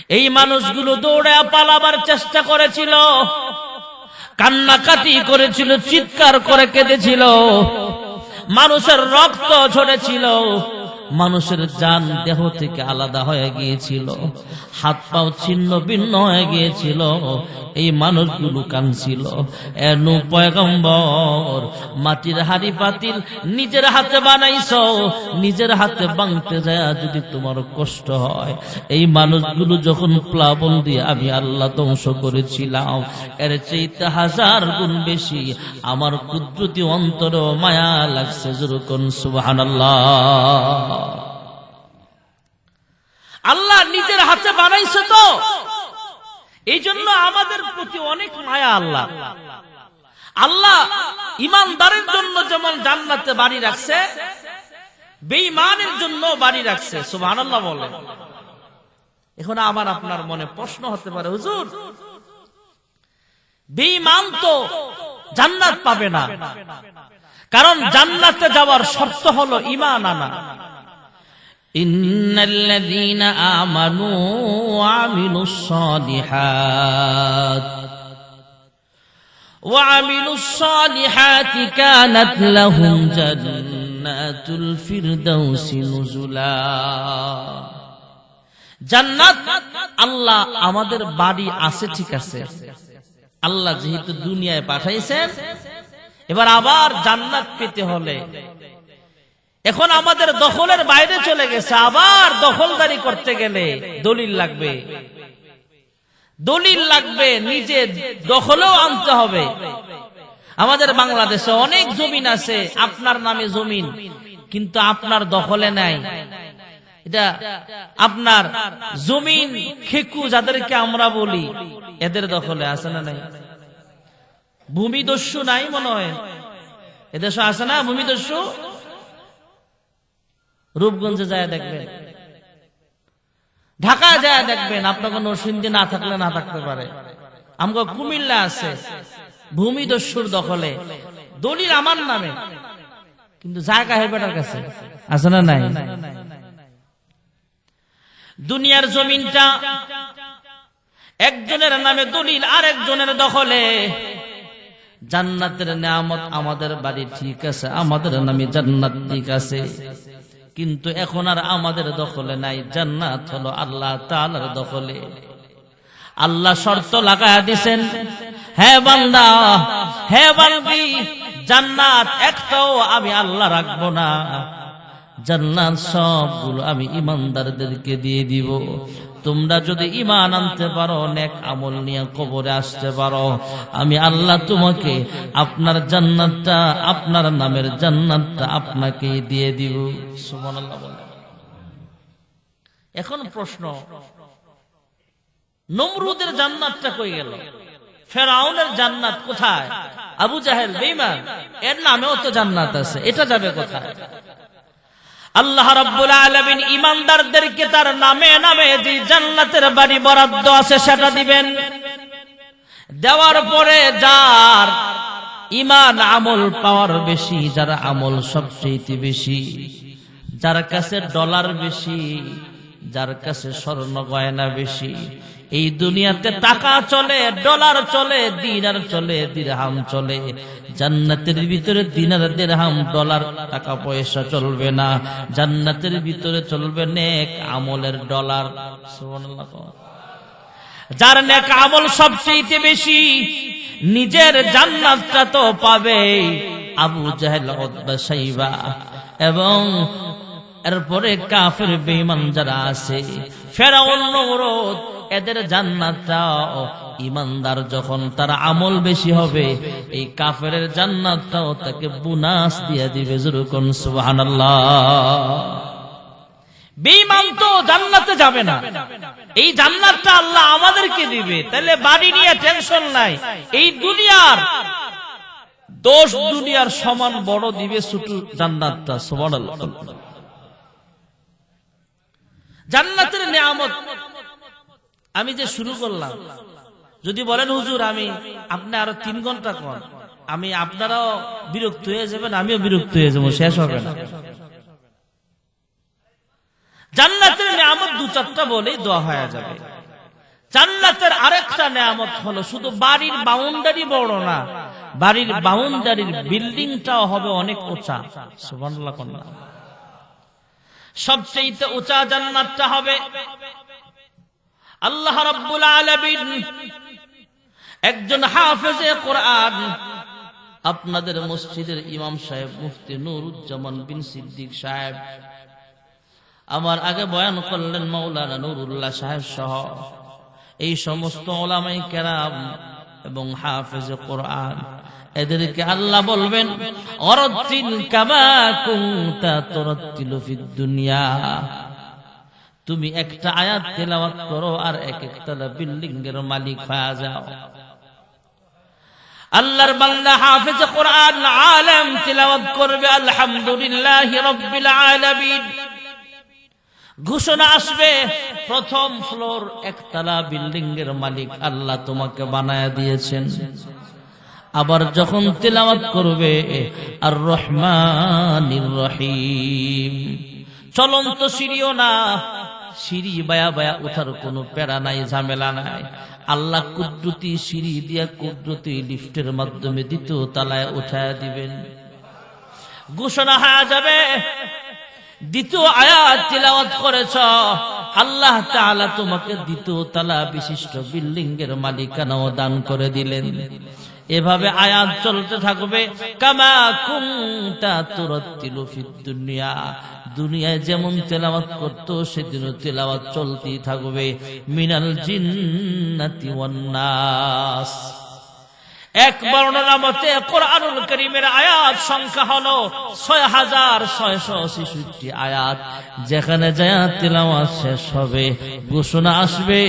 এই মানুষগুলো দৌড়ে পালাবার চেষ্টা করেছিল, কান্নাকাটি করেছিল, চিৎকার করে কেঁদেছিল, মানুষের রক্ত ঝরেছিল, মানুষের জান দেহ থেকে আলাদা হয়ে গিয়েছিল, হাত পাও ছিন্ন ভিন্ন হয়ে গিয়েছিল। এই মানুষগুলো কাঁদছিল। এনু পয়গম্বর, মাটির হাড়ি পাতিল নিজের হাতে বানাইছো, নিজের হাতে ভাঙতে যায় যদি তোমার কষ্ট হয়, এই মানুষগুলো যখন প্লাবন দিয়ে আমি আল্লাহ ধ্বংস করেছিলাম, এর চাইতে 1000 গুণ বেশি আমার কুদরতি অন্তরে মায়া লাগছে। যেরকম সুবহানাল্লাহ। আল্লাহ নিজের হাতে বানাইছে তো, এই জন্য আমাদের প্রতি অনেক মায়া। আল্লাহ আল্লাহ ইমানদারের জন্য যেমন জান্নাতে বাড়ি রাখছে, বেঈমানের জন্য বাড়ি রাখছে। সুবহানাল্লাহ বলেন। এখন আমার আপনার মনে প্রশ্ন হতে পারে, হুজুর বেঈমান তো জান্নাত পাবে না, কারণ জান্নাতে যাওয়ার শর্ত হলো ঈমান আনা। ইন্নাল্লাযীনা আমানু ওয়া আমিলুস সালিহাতি কানাত লাহুম জান্নাতুল ফিরদাউসি নুজুলা। জান্নাত আল্লাহ আমাদের বাড়ি আছে, ঠিক আছে, আল্লাহ যেহেতু দুনিয়ায় পাঠাইছেন, এবার আবার জান্নাত পেতে হলে এখন আমাদের দখলের বাইরে চলে গেছে, আবার দখলদারি করতে গেলে দলিল লাগবে, দলিল লাগবে, নিজে দখলেও আনতে হবে। আমাদের বাংলাদেশে অনেক জমিন আছে, আপনার নামে জমিন, কিন্তু আপনার দখলে নাই। এটা আপনার জমিন খেকু যাদেরকে আমরা বলি, এদের দখলে আছে না নাই? ভূমিদস্যু নাই মনে হয়, এদেশে আছে না ভূমিদস্যু? রূপগঞ্জে যায় দেখবেন, ঢাকায় যায় দেখবেন, আপনাকে নরসিংদী না থাকলে না থাকতে পারে। আমাকে কুমিল্লা আছে, ভূমিদস্যুর দখলে, দলিল আমার নামে, কিন্তু জায়গা হেবেটার কাছে আছে না নাই? দুনিয়ার জমিনটা একজনের নামে দলিল, আরেকজনের দখলে। জান্নাতের নিয়ামত আমাদের বাড়ি ঠিক আছে, আমাদের নামে জান্নাত ঠিক আছে, কিন্তু এখন আর আমাদের দখলে নাই, জান্নাত হলো আল্লাহ তাআলার দখলে। আল্লাহ শর্ত লাগায়া দিবেন, হে বান্দা, হে বান্দি, জান্নাত একটাও আমি আল্লাহ রাখবো না, জান্নাত সবগুলো আমি ইমানদারদেরকে দিয়ে দিব। তোমরা যদি ঈমান আনতে পারো, নেক আমল নিয়ে কবরে আসতে পারো, আমি আল্লাহ তোমাকে আপনার জান্নাতটা, আপনার নামের জান্নাতটা আপনাকে দিয়ে দিব। সুবহানাল্লাহ বলেন। এখন প্রশ্ন, নমরুদের জান্নাতটা কই গেল? ফেরাউনের জান্নাত কোথায়? আবু জাহেল বেঈমান, এর নামেও তো জান্নাত আছে, এটা যাবে কোথায়? আল্লাহ রাব্বুল আলামিন ঈমানদারদেরকে তার নামে নামে যে জান্নাতের বাড়ি বরাদ্দ আছে সেটা দিবেন। দেওয়ার পরে যার ঈমান আমল পাওয়ার বেশি, যার আমল সবচেয়ে বেশি, যার কাছে ডলার বেশি, যার কাছে স্বর্ণ গয়না বেশি, এই দুনিয়াতে টাকা চলে, ডলার চলে, দিনার চলে, দিরহাম চলে, জান্নাতের ভিতরে দিনার, দিরহাম, ডলার, টাকা পয়সা চলবে না। জান্নাতের ভিতরে চলবে নেক আমলের ডলার। সুবহানাল্লাহ। যার নেক আমল সবচেয়ে বেশি, নিজের জান্নাতটা তো পাবে। আবু জাহেল, উতবা, শাইবা এবং এরপরে কাফের বেঈমান যারা আছে, ফেরাউন, নমরুদ, এদের জান্নাতটাও ইমানদার যখন তার আমল বেশি হবে, এই কাফেরের জান্নাতটাও তাকে বোনাস দিয়ে দিবে। যেরকম সুবহানাল্লাহ। বেঈমান তো জান্নাতে যাবে না, এই জান্নাতটা আল্লাহ আমাদেরকে দিবে। তাহলে বাড়ি নিয়ে টেনশন নাই, এই দুনিয়ার দোষ দুনিয়ার সমান বড় দিবে শুধু জান্নাতটা। সুবহানাল্লাহ। জান্নাতের নিয়ামত আমি যে শুরু করলাম, যদি বলেন হুজুর আমি আপনি আরো 3 ঘন্টা কর, আমি আপনারাও বিরক্ত হয়ে যাবেন, আমিও বিরক্ত হয়ে যাবো, শেষ হবে না। জান্নাতের নিয়ামত 2-4টা বলেই দোয়া হয়ে যাবে। জান্নাতের আরেকটা নেয়ামত হলো শুধু বাড়ির বাউন্ডারি বড় না, বাড়ির বাউন্ডারির বিল্ডিংটাও হবে অনেক উঁচা। সুবহানাল্লাহ। সবচেয়ে উঁচা জান্নাতটা হবে। আল্লাহ রাব্বুল আলামিন একজন হাফেজে কোরআন, আপনাদের মসজিদের ইমাম সাহেব মুফতি নুরুজ্জামান বিন সিদ্দিক সাহেব আমার আগে বয়ান করলেন, মাওলানা নুরুল্লাহ সাহেব সহ এই সমস্ত উলামায়ে কেরাম এবং হাফেজে কোরআন, এদেরকে আল্লাহ বলবেন অরাত্তিল কামা কুনতা তুরাত্তিলু ফিদ দুনিয়া, তুমি একটা আয়াত তেলাওয়াত করো আর এক একতলা বিল্ডিং এর মালিক হয়ে যাও। আল্লাহর বান্দা হাফেজ কোরআন আলেম তেলাওয়াত করবে আলহামদুলিল্লাহি রাব্বিল আলামিন, ঘোষণা আসবে প্রথম ফ্লোর একতলা বিল্ডিং এর মালিক আল্লাহ তোমাকে বানায়া দিয়েছেন। আবার যখন তেলাওয়াত করবে আর রহমানির রহিম, চলন্ত সিঁড়িও না, সিঁড়ি বায়া বায়া ওঠার কোনো প্যারা নাই, ঝামেলা নাই। আল্লাহ কুদরতি সিঁড়ি দিয়া কুদরতি লিফটের মাধ্যমে দ্বিতীয় তলায় উঠায় দিবেন। ঘোষণা হয়ে যাবে দ্বিতীয় আয়াত তিলাওয়াত করেছ, আল্লাহ তাআলা তোমাকে দ্বিতীয় তলা বিশিষ্ট বিল্ডিং এর মালিকানাও দান করে দিলেন। এভাবে আয়াত চলতে থাকবে কামা কুনতা তুরাত্তিলু ফিদ দুনিয়া, দুনিয়ায় যেমন তেলাওয়াত করতো সেদিনও তেলাওয়াত চলতেই থাকবে। মিনাল জিন্নাতি ওয়ান নাস। এক বর্ণনা মতে কোরআনুল কারীমের আয়াত সংখ্যা হলো 6666 আয়াত। যেখানে যায় তেলাওয়াত শেষ হবে ঘোষণা আসবে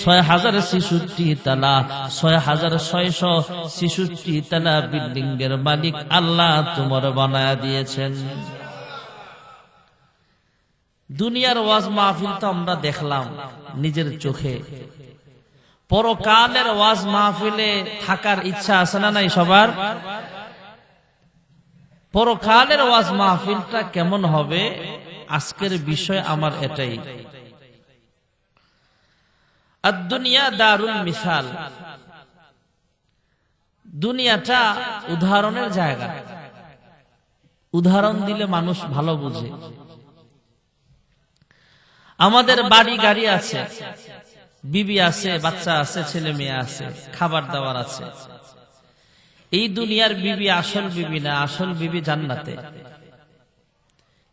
6066 তালা, 6666 তালা বিল্ডিং এর মালিক আল্লাহ তোমার বানায়া দিয়েছেন। দুনিয়ার ওয়াজ মাহফিল তো আমরা দেখলাম নিজের চোখে, পরকালের ওয়াজ মাহফিলে থাকার ইচ্ছা আছে না নাই সবার? পরকালের ওয়াজ মাহফিলটা কেমন হবে আজকের বিষয় আমার এটাই। আদ-দুনিয়া দারুল মিসাল, দুনিয়াটা উদাহরণের জায়গা। উদাহরণ দিলে মানুষ ভালো বুঝে। আমাদের বাড়ি গাড়ি আছে, বিবি আছে, বাচ্চা আছে, ছেলে মেয়ে আছে, খাবার দাবার আছে। এই দুনিয়ার বিবি আসল বিবি না, আসল বিবি জান্নাতে।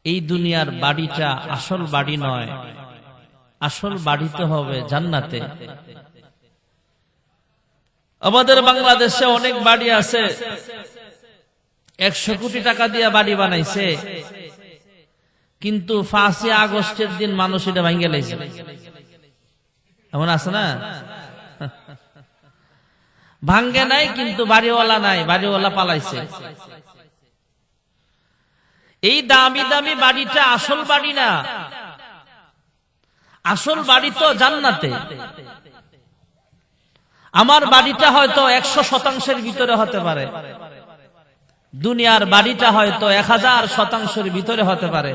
এই দুনিয়ার বাড়িটা আসল বাড়ি নয়, আসল বাড়িতে হবে জান্নাতে। আমাদের বাংলাদেশে অনেক বাড়ি আছে, 100 কোটি টাকা দিয়ে বাড়ি বানাইছে, কিন্তু 5 আগস্টের দিন মানুষ এটা ভাঙিয়ে লাইছে। এমন আছে না? ভাঙ্গে নাই কিন্তু বাড়িওয়ালা নাই, বাড়িওয়ালা পালাইছে। এই দামি দামি বাড়িটা আসল বাড়ি না, আসল বাড়ি তো জান্নাতে। আমার বাড়িটা হয়তো 100% ভিতরে হতে পারে, দুনিয়ার বাড়িটা হয়তো 1000% ভিতরে হতে পারে।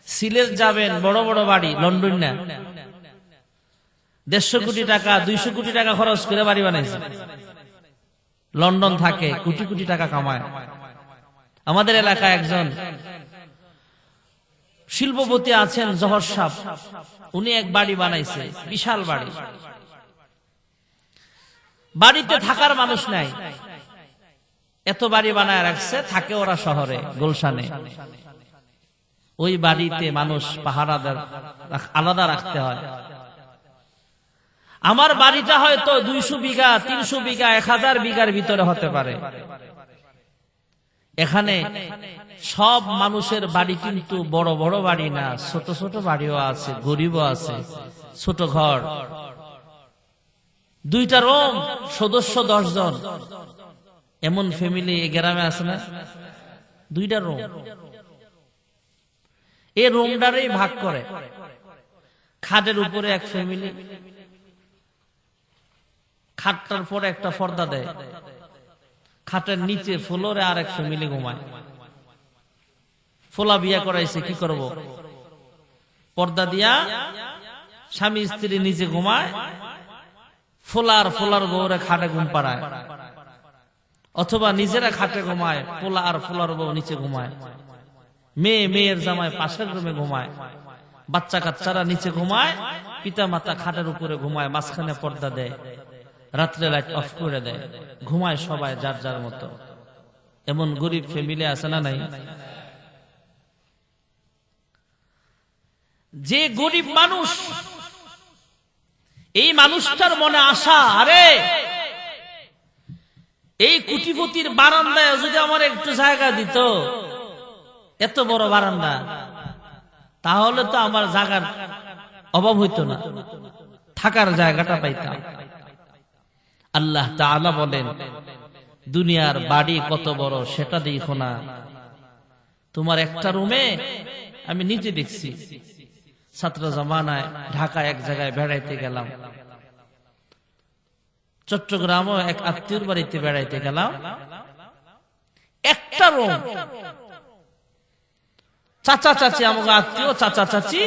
সিলেট যাবেন, বড় বড় বাড়ি, লন্ডন না, 150 কোটি টাকা 200 কোটি টাকা খরচ করে বাড়ি বানাইছে। লন্ডন থাকে, কোটি কোটি টাকা কামায়। আমাদের এলাকায় একজন শিল্পপতি আছেন জহর সাহেব, উনি এক বাড়ি বানাইছে, বিশাল বাড়ি। বাড়িতে থাকার মানুষ নাই, এত বাড়ি বানায় রাখছে, থাকে ওরা শহরে গুলশানে। ওই বাড়িতে মানুষ পাহারাদার আলাদা রাখতে হয়। আমার বাড়িটা হয়তো 200 বিঘা 300 বিঘা 1000 বিঘার ভিতরে হতে পারে। এখানে সব মানুষের বাড়ি কিন্তু বড় বড় বাড়ি না, ছোট ছোট বাড়িও আছে, গরিবও আছে, ছোট ঘর। 2টা রুম, সদস্য 10 জন, এমন ফ্যামিলি এই গ্রামে আছে না? 2টা রুম, এই রুমটারই ভাগ করে। খাটের উপরে এক ফ্যামিলি, খাটটার পরে একটা পর্দা দেয়, খাটের নিচে ফ্লোরে আর এক ফ্যামিলি ঘুমায়। ফোলা বিয়া করাইছে, কি করব? পর্দা দিয়া স্বামী স্ত্রী নিচে ঘুমায়, ফোলার বউরে খাটে ঘুম পাড়ায়, অথবা নিজেরা খাটে ঘুমায়, পোলা আর ফোলার বউ নিচে ঘুমায়, মেয়ের জামাই পাশের রুমে ঘুমায়, বাচ্চা কাচ্চারা নিচে ঘুমায়, পিতা মাতা খাটের উপরে ঘুমায়, মাঝখানে পর্দা দেয়, রাত্রে লাইট অফ করে দেয়, ঘুমায় সবাই যার যার মতো। এমন গরিব ফ্যামিলি আছে না নাই? যে গরিব মানুষ, এই মানুষটার মনে আশা, আরে এই কোটিপতির বারান্দায় যদি আমার একটু জায়গা দিত, এত বড় বারান্দা, তাহলে তো আমার জায়গার অভাব হইতো না, থাকার জায়গাটা পাইতাম। আল্লাহ তাআলা বলেন, দুনিয়ার বাড়ি কত বড় সেটা দেখো না, তোমার একটা রুমে, আমি নিজে দেখছি, ছাত্র জামানায় ঢাকা এক জায়গায় বেড়াইতে গেলাম, চট্টগ্রামও এক আত্মীয়র বাড়িতে বেড়াইতে গেলাম, একটা রুম, চাচা চাচি, আমাকে আত্মীয় চাচা চাচি,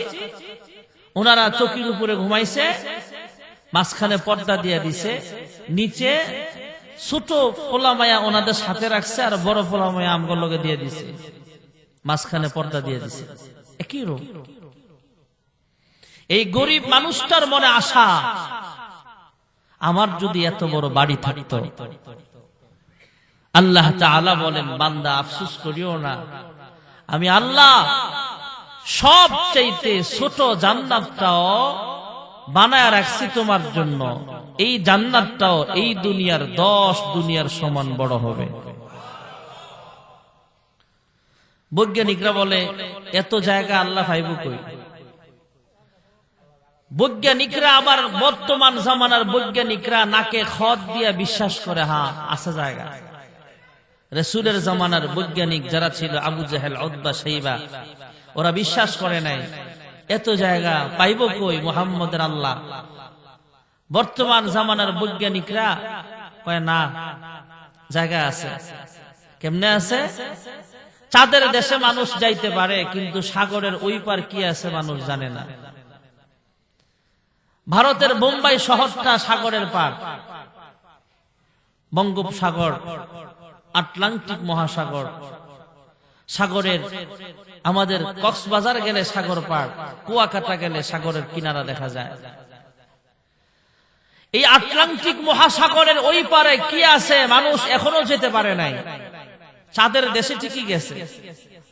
ওনারা চৌকির উপরে ঘুমাইছে, মাঝখানে পর্দা দিয়ে দিছে, নিচে ছোট পোলা মায়া ওনাদের সাথে রাখছে, আর বড় পোলা মায়া আমগর লগে দিয়ে দিছে, মাঝখানে পর্দা দিয়ে দিছে, একই রুম। এই গরিব মানুষটার মনে আশা, আমার যদি এত বড় বাড়ি থাকতো। আল্লাহ তাআলা বলেন, বান্দা আফসোস করিও না, আমি আল্লাহ সবচাইতে ছোট জান্নাতটাও বানায় রাখছি তোমার জন্য, এই জান্নাতটাও এই দুনিয়ার 10 দুনিয়ার সমান বড় হবে। বৈজ্ঞানিকরা বলে, এত জায়গা আল্লাহ পাইব কই? বৈজ্ঞানিকরা আবার, বর্তমান জামানার বৈজ্ঞানিকরা নাকে খত দিয়া বিশ্বাস করে, হ্যাঁ আছে জায়গা। রাসূলের জামানার বৈজ্ঞানিক যারা ছিল, আবু জাহেল, উতবা, শাইবা, ওরা বিশ্বাস করে নাই, এত জায়গা পাইব কই মুহাম্মদের আল্লাহ। বর্তমান জামানার বৈজ্ঞানিকরা কয়, না জায়গা আছে। কেমনে আছে? চাঁদের দেশে মানুষ যাইতে পারে, কিন্তু সাগরের ওই পার কি আছে মানুষ জানে না। ভারতের বোম্বাই শহরটা সাগরের পার, বঙ্গোপসাগর, আটলান্টিক মহাসাগর, সাগরের, আমাদের কক্সবাজার গেলে সাগর পার, কুয়াকাটা গেলে সাগরের কিনারা দেখা যায়। এই আটলান্টিক মহাসাগরের ওই পারে কি আছে মানুষ এখনো যেতে পারে নাই। চাঁদের দেশে ঠিকই গেছে,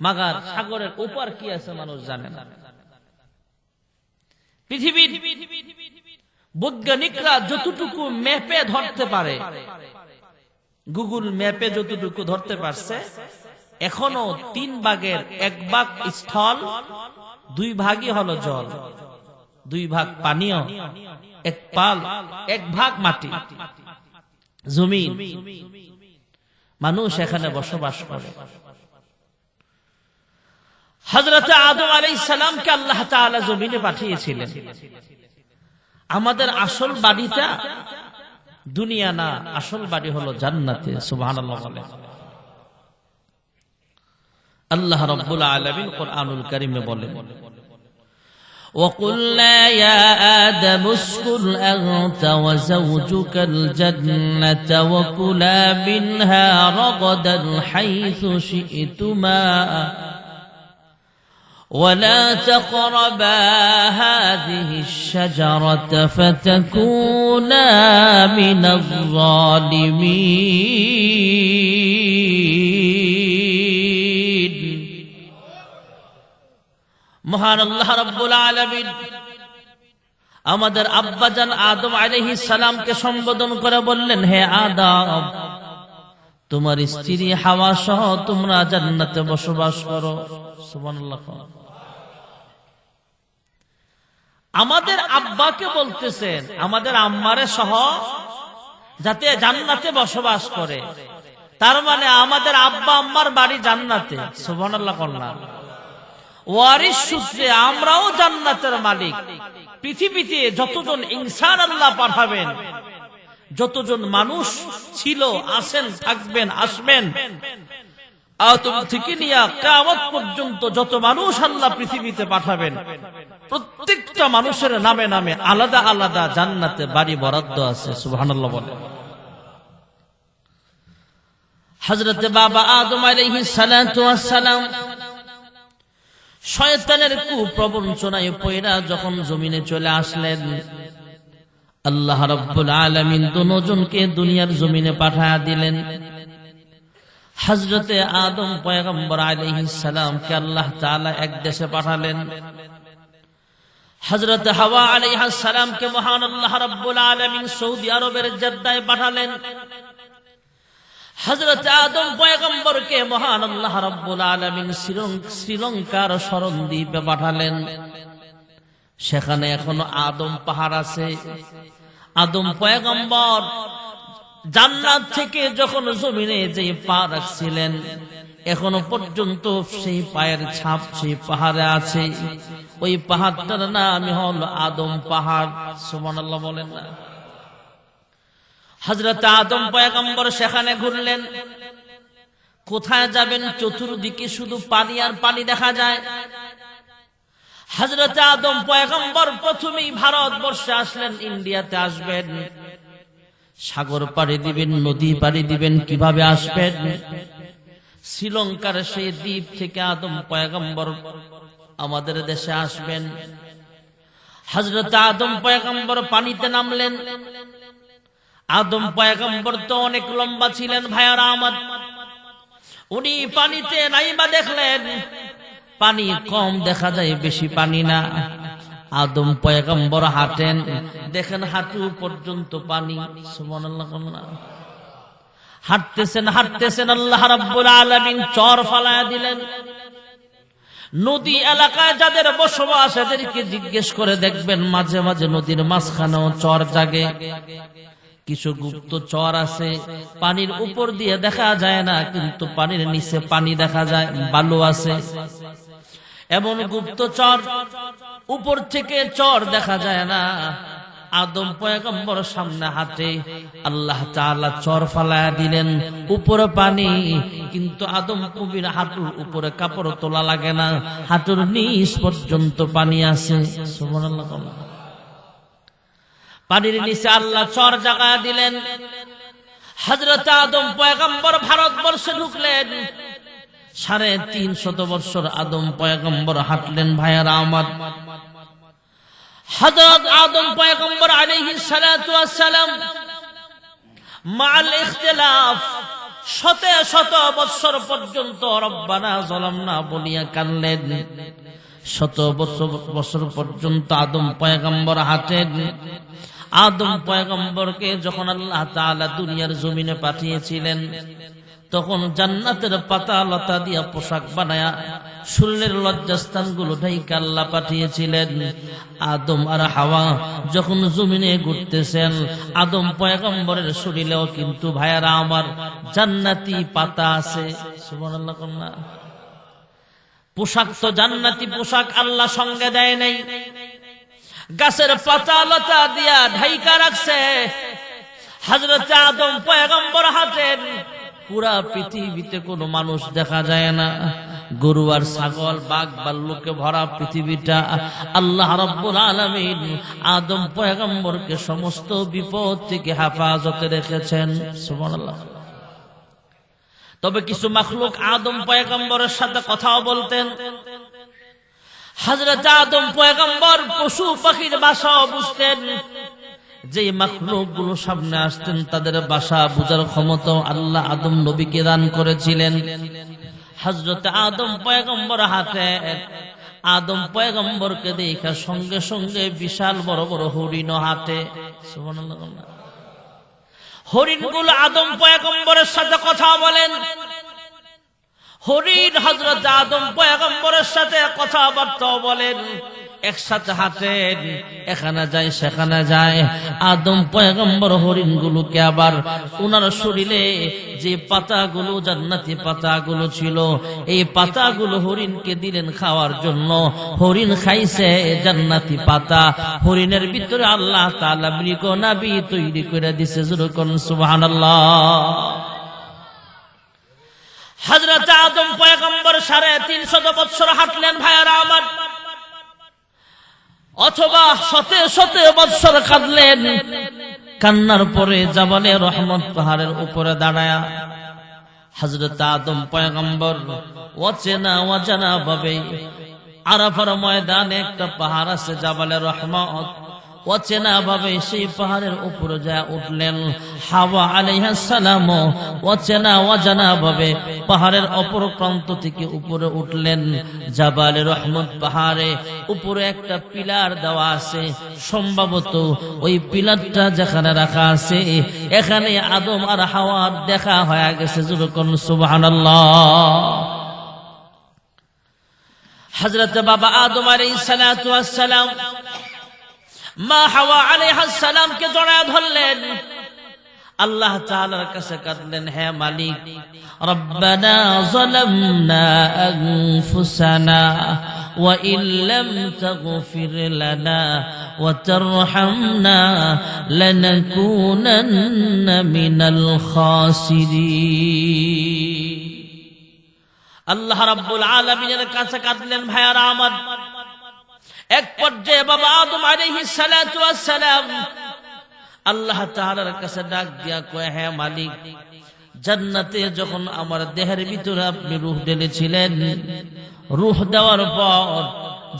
মাগার সাগরের ওপার কি আছে মানুষ জানে না। পৃথিবীর বৈজ্ঞানিকরা যতটুকু ম্যাপে ধরতে পারে, গুগল ম্যাপে যতটুকু ধরতে পারছে, এখনো 3 ভাগের 1 ভাগ স্থল, 2 ভাগই হলো জল, 2 ভাগ পানীয়, 1 ভাগ মাটি, জমিন। মানুষ এখানে বসবাস করে। হযরত আদম আলাইহিস সালামকে আল্লাহ তাআলা জমিনে পাঠিয়েছিলেন। আমাদের আসল বাড়িটা দুনিয়া না, আসল বাড়ি হলো জান্নাতে। সুবহানাল্লাহ বলেন। আল্লাহ রাব্বুল আলামিন কুরআনুল কারীমে বলেন, وَقُلْنَا يَا آدَمُ اسْكُنْ أَنْتَ وَزَوْجُكَ الْجَنَّةَ وَكُلَا مِنْهَا رَغَدًا حَيْثُ شِئْتُمَا وَلَا تَقْرَبَا هَذِهِ الشَّجَرَةَ فَتَكُونَا مِنَ الظَّالِمِينَ। মহান আল্লাহ রাব্বুল আলামিন আমাদের আব্বাজান আদম আলাইহিস সালামকে সম্বোধন করে বললেন, হে আদম, তোমার স্ত্রী হাওয়া সহ তোমরা জান্নাতে বসবাস করো। সুবহানাল্লাহ। আমাদের আব্বাকে বলতেছেন, আমাদের আম্মারে সহ যাতে জান্নাতে বসবাস করে, তার মানে আমাদের আব্বা আম্মার বাড়ি জান্নাতে। সুবহানাল্লাহ। ওয়ারিস সূত্রে আমরাও জান্নাতের মালিক। পৃথিবীতে যতজন ইনসান আল্লাহ পাঠাবেন, যতজন মানুষ ছিল, আছেন, থাকবেন, আসবেন, আদম থেকে নিয়ে কিয়ামত পর্যন্ত যত মানুষ আল্লাহ পৃথিবীতে পাঠাবেন, প্রত্যেকটা মানুষের নামে নামে আলাদা আলাদা জান্নাতে বাড়ি বরাদ্দ আছে। সুবহানাল্লাহ বলে। হযরত বাবা আদম আলাইহিস সালাতু ওয়াস সালাম শয়তানের কুপ্রবঞ্চনায় পয়রা যখন জমিনে চলে আসলেন, আল্লাহ রাব্বুল আলামিন দুজনকে দুনিয়ার জমিনে পাঠায়া দিলেন। হযরতে আদম পয়গম্বর আলাইহিস সালামকে আল্লাহ তাআলা এক দেশে পাঠালেন। হযরত হাওয়া আলাইহিস সালামকে মহান আল্লাহ রাব্বুল আলামিন সৌদি আরবের জেদ্দায় পাঠালেন। হযরত আদম পয়গম্বরকে মহান আল্লাহ রাব্বুল আলামিন শ্রীলঙ্কার শরণদ্বীপে পাঠালেন। সেখানে এখনো আদম পাহাড় আছে। আদম পয়গম্বর জান্নাত থেকে যখন জমিনে যে পা রাখছিলেন, এখনো পর্যন্ত সেই পায়ের ছাপ সেই পাহাড়ে আছে। ওই পাহাড়টার নাম হলো আদম পাহাড়। সুবহানাল্লাহ বলেন না? হযরত আদম পয়গম্বর সেখানে ঘুরলেন। কোথায় যাবেন? চতুর্দিকে শুধু পানি আর পানি দেখা যায়। হযরত আদম পয়গম্বর প্রথমেই ভারতবর্ষে আসলেন। ইন্ডিয়াতে আসবেন, সাগর পাড়ি দিবেন, নদী পাড়ি দিবেন। কিভাবে আসবেন? শ্রীলঙ্কার সেই দ্বীপ থেকে আদম পয়গম্বর আমাদের দেশে আসবেন। হযরত আদম পয়গম্বর পানিতে নামলেন। আদম পয়গম্বর তো অনেক লম্বা ছিলেন ভাইয়ারা আমার। উনি পানিতে নাইবা দেখলেন পানি কম দেখা যায়, বেশি পানি না। আদম পয়গম্বর হাঁটেন, দেখেন হাঁটু পর্যন্ত পানি। সুবহানাল্লাহ। হাঁটতেছেন হাঁটতেছেন, আল্লাহ রাব্বুল আলামিন চর ফালায়া দিলেন। নদী এলাকায় যাদের বসবাস এদেরকে জিজ্ঞেস করে দেখবেন মাঝে মাঝে নদীর মাঝখানেও চর জাগে। কিছু গুপ্ত চর আছে, পানির উপর দিয়ে দেখা যায় না, কিন্তু পানির নিচে পানি দেখা যায়, বালু আছে। এমন গুপ্ত চর, উপর থেকে চর দেখা যায় না। আদম পয়গম্বর সামনে হাঁটে, আল্লাহ তাআলা চর ফালায়া দিলেন, উপরে পানি, কিন্তু আদম কবির হাঁটুর উপরে কাপড় তোলা লাগে না, হাঁটুর নিচ পর্যন্ত পানি আছে। সুবহানাল্লাহ। পানির নিচে আল্লাহ চর জাগায়া দিলেন। হযরত আদম পয়গম্বর ভারতবর্ষে ঢুকলেন। 350 বছর আদম পয়গম্বর হাঁটলেন ভাইয়ারা আমার। হযরত আদম পয়গম্বর আলাইহিস সালাতু ওয়াস সালাম মাল ইখতিলাফ শত শত বছর পর্যন্ত রব্বানা যালামনা বলিয়া কানলেন। 100 বছর পর্যন্ত আদম পয়গম্বর হাঁটেন। আদম পয়গম্বরকে যখন আল্লাহ তাআলা দুনিয়ার জমিনে পাঠিয়েছিলেন, তখন জান্নাতের পাতা লতা দিয়া পোশাক বানায়া শরীরের লজ্জাস্থানগুলো ঢাইকা আল্লাহ পাঠিয়েছিলেন। আদম আর হাওয়া যখন জমিনে ঘুরতেছেন, আদম পয়গম্বরের শরীরেও কিন্তু ভাইয়ারা আমার জান্নাতি পাতা আছে। সুবহানাল্লাহ। পোশাক তো জান্নাতি পোশাক আল্লাহ সঙ্গে দেয় নাই, গাছের পাতা লতা দিয়া ঢাইকা রাখছে। হযরত আদম পয়গম্বর হাঁটেন, পুরা পৃথিবীতে কোনো মানুষ দেখা যায় না, গরু আর ছাগল বাঘ ভাল্লুকে ভরা পৃথিবীটা। আল্লাহ রাব্বুল আলামিন আদম পয়গম্বরকে সমস্ত বিপদ থেকে হেফাজতে রেখেছেন। সুবহানাল্লাহ। তবে কিছু মাখলুক আদম পয়গম্বরের সাথে কথাও বলতেন। হযরত আদম পয়গম্বর পশু পাখির ভাষাও বুঝতেন। যে মাখলুক গুলো সামনে আসতেন তাদের ভাষা বুঝার ক্ষমতা আল্লাহ আদম নবীকে দান করেছিলেন। হযরত আদম পয়গম্বর হাতে আদম পয়গম্বরকে দেখা সঙ্গে সঙ্গে বিশাল বড় বড় হরিণ হাতে। সুবহানাল্লাহ। হরিণগুলো আদম পয়গম্বরের সাথে কথা বলেন। হরিণ হযরত আদম পয়গম্বরের সাথে কথাবার্তা বলেন, একসাথে হাঁটেন, এখানে যায় সেখানে যায়। আদম পয়গম্বর হরিণগুলোকে আবার ওনার শরীরে যে পাতাগুলো জান্নাতি পাতাগুলো ছিল, এই পাতাগুলো হরিণকে দিলেন খাওয়ার জন্য। হরিণ খাইছে জান্নাতি পাতা। হরিণের ভিতরে আল্লাহ তাআলা মৃগ নাবী তৈরি করে দিয়েছে। যেরকম সুবহানাল্লাহ। হযরত আদম পয়গম্বর 350 বছর হাঁটলেন ভাইয়ারা আমার। অথবা শতে শতে বৎসর কাঁদলেন, কান্নার পরে জাবালে রহমত পাহাড়ের উপরে দাঁড়ায়া হযরত আদম পয়গম্বর অচেনা অজানা ভাবে আরাফার ময়দানে একটা পাহাড় আছে জাবালে রহমত, অচেনা ভাবে সেই পাহাড়ের উপরে যায় উঠলেন। হাওয়া আলাইহিস সালাম অচেনা অজানা ভাবে পাহাড়ের অপর প্রান্ত থেকে উপরে উঠলেন। জাবালে রহমত পাহাড়ে উপরে একটা পিলার দেওয়া আছে, সম্ভবত ওই পিলারটা যেখানে রাখা আছে এখানে আদম আর হাওয়ার দেখা হয়ে গেছে। যেরকম সুবহানাল্লাহ। হযরত বাবা আদম আলাইহিস সালাতু ওয়াস সালাম মা হাওয়া আলাইহিস সালামকে জড়ায় ধরলেন, আল্লাহ তাআলার কাছে কাঁদলেন, হে মালিক, রব্বানা যালামনা আনফুসানা ওয়া ইল্লাম তাগফির লানা ওয়া তারহামনা লানাকুনান্না মিনাল খাসিরিন। আল্লাহ রাব্বুল আলামিনের কাছে কাঁদলেন। ভাইয়ারা আমার, এক পর্যায়ে বাবা আদম আলাইহিস সালাতু ওয়াস সালাম আল্লাহ তাআলার কাছে ডাক দিয়া কয়, হে মালিক, জান্নাতে যখন আমার দেহের ভিতরে আপনি রূহ ঢেলেছিলেন, রূহ দেওয়ার পর